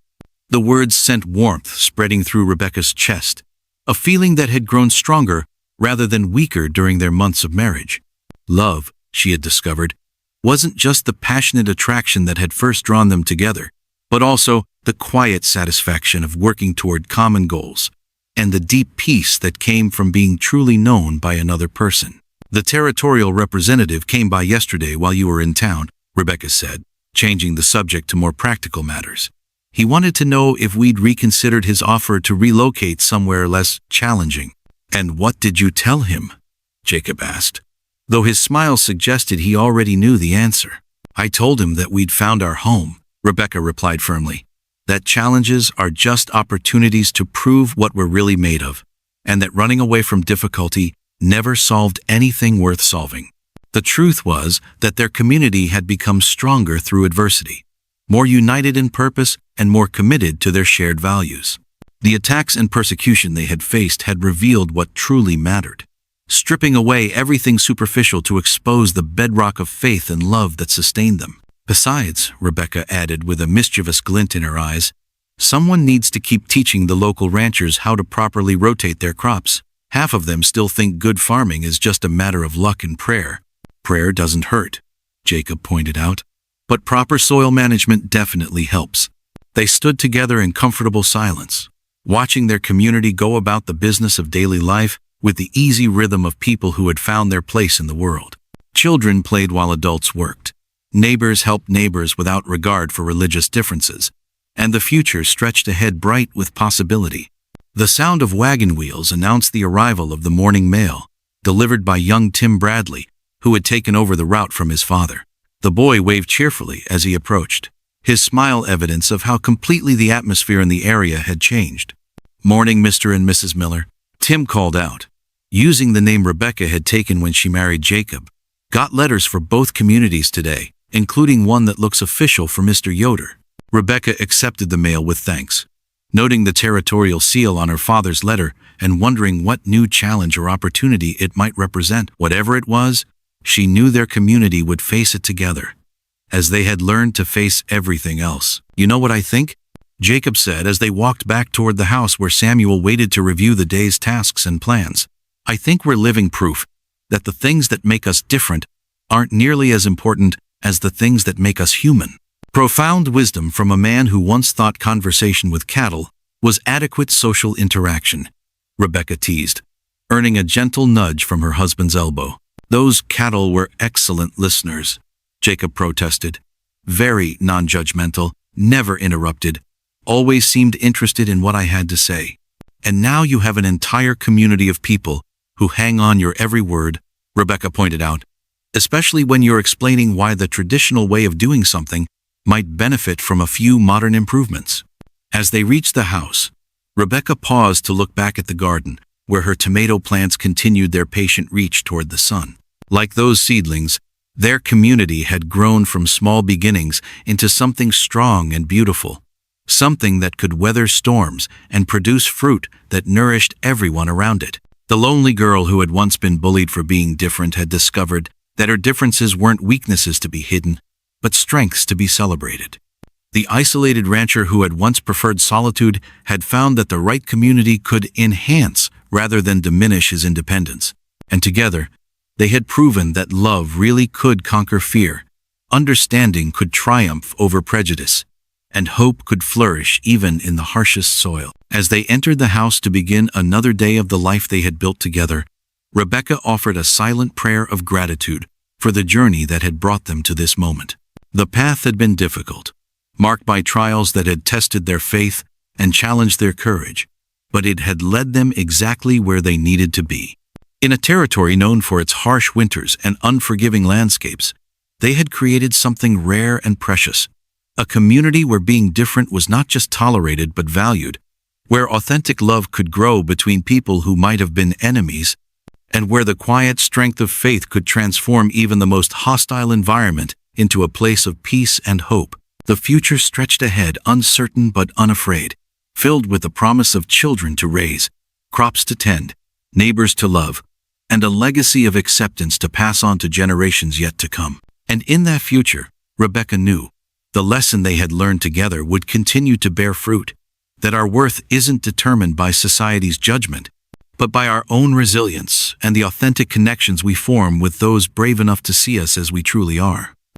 The words sent warmth spreading through Rebecca's chest, a feeling that had grown stronger rather than weaker during their months of marriage. Love, she had discovered, wasn't just the passionate attraction that had first drawn them together, but also the quiet satisfaction of working toward common goals, and the deep peace that came from being truly known by another person. The territorial representative came by yesterday while you were in town, Rebecca said, changing the subject to more practical matters. He wanted to know if we'd reconsidered his offer to relocate somewhere less challenging. And what did you tell him? Jacob asked, though his smile suggested he already knew the answer. I told him that we'd found our home, Rebecca replied firmly, that challenges are just opportunities to prove what we're really made of, and that running away from difficulty never solved anything worth solving. The truth was that their community had become stronger through adversity, more united in purpose and more committed to their shared values. The attacks and persecution they had faced had revealed what truly mattered, stripping away everything superficial to expose the bedrock of faith and love that sustained them. Besides, Rebecca added with a mischievous glint in her eyes, someone needs to keep teaching the local ranchers how to properly rotate their crops. Half of them still think good farming is just a matter of luck and prayer. Prayer doesn't hurt, Jacob pointed out, but proper soil management definitely helps. They stood together in comfortable silence, watching their community go about the business of daily life with the easy rhythm of people who had found their place in the world. Children played while adults worked. Neighbors helped neighbors without regard for religious differences, and the future stretched ahead bright with possibility. The sound of wagon wheels announced the arrival of the morning mail, delivered by young Tim Bradley, who had taken over the route from his father. The boy waved cheerfully as he approached, his smile evidence of how completely the atmosphere in the area had changed. Morning, Mr. and Mrs. Miller, Tim called out, using the name Rebecca had taken when she married Jacob. Got letters for both communities today, including one that looks official for Mr. Yoder. Rebecca accepted the mail with thanks, noting the territorial seal on her father's letter and wondering what new challenge or opportunity it might represent. Whatever it was, she knew their community would face it together, as they had learned to face everything else. You know what I think? Jacob said as they walked back toward the house where Samuel waited to review the day's tasks and plans. I think we're living proof that the things that make us different aren't nearly as important as the things that make us human. Profound wisdom from a man who once thought conversation with cattle was adequate social interaction, Rebecca teased, earning a gentle nudge from her husband's elbow. Those cattle were excellent listeners, Jacob protested, very non-judgmental, never interrupted, always seemed interested in what I had to say. And now you have an entire community of people who hang on your every word, Rebecca pointed out, especially when you're explaining why the traditional way of doing something might benefit from a few modern improvements. As they reached the house, Rebecca paused to look back at the garden, where her tomato plants continued their patient reach toward the sun. Like those seedlings, their community had grown from small beginnings into something strong and beautiful, something that could weather storms and produce fruit that nourished everyone around it. The lonely girl who had once been bullied for being different had discovered that her differences weren't weaknesses to be hidden, but strengths to be celebrated. The isolated rancher who had once preferred solitude had found that the right community could enhance rather than diminish his independence. And together, they had proven that love really could conquer fear, understanding could triumph over prejudice, and hope could flourish even in the harshest soil. As they entered the house to begin another day of the life they had built together, Rebecca offered a silent prayer of gratitude for the journey that had brought them to this moment. The path had been difficult, marked by trials that had tested their faith and challenged their courage, but it had led them exactly where they needed to be. In a territory known for its harsh winters and unforgiving landscapes, they had created something rare and precious, a community where being different was not just tolerated but valued, where authentic love could grow between people who might have been enemies, and where the quiet strength of faith could transform even the most hostile environment into a place of peace and hope. The future stretched ahead, uncertain but unafraid, filled with the promise of children to raise, crops to tend, neighbors to love, and a legacy of acceptance to pass on to generations yet to come. And in that future, Rebecca knew, the lesson they had learned together would continue to bear fruit, that our worth isn't determined by society's judgment, but by our own resilience and the authentic connections we form with those brave enough to see us as we truly are.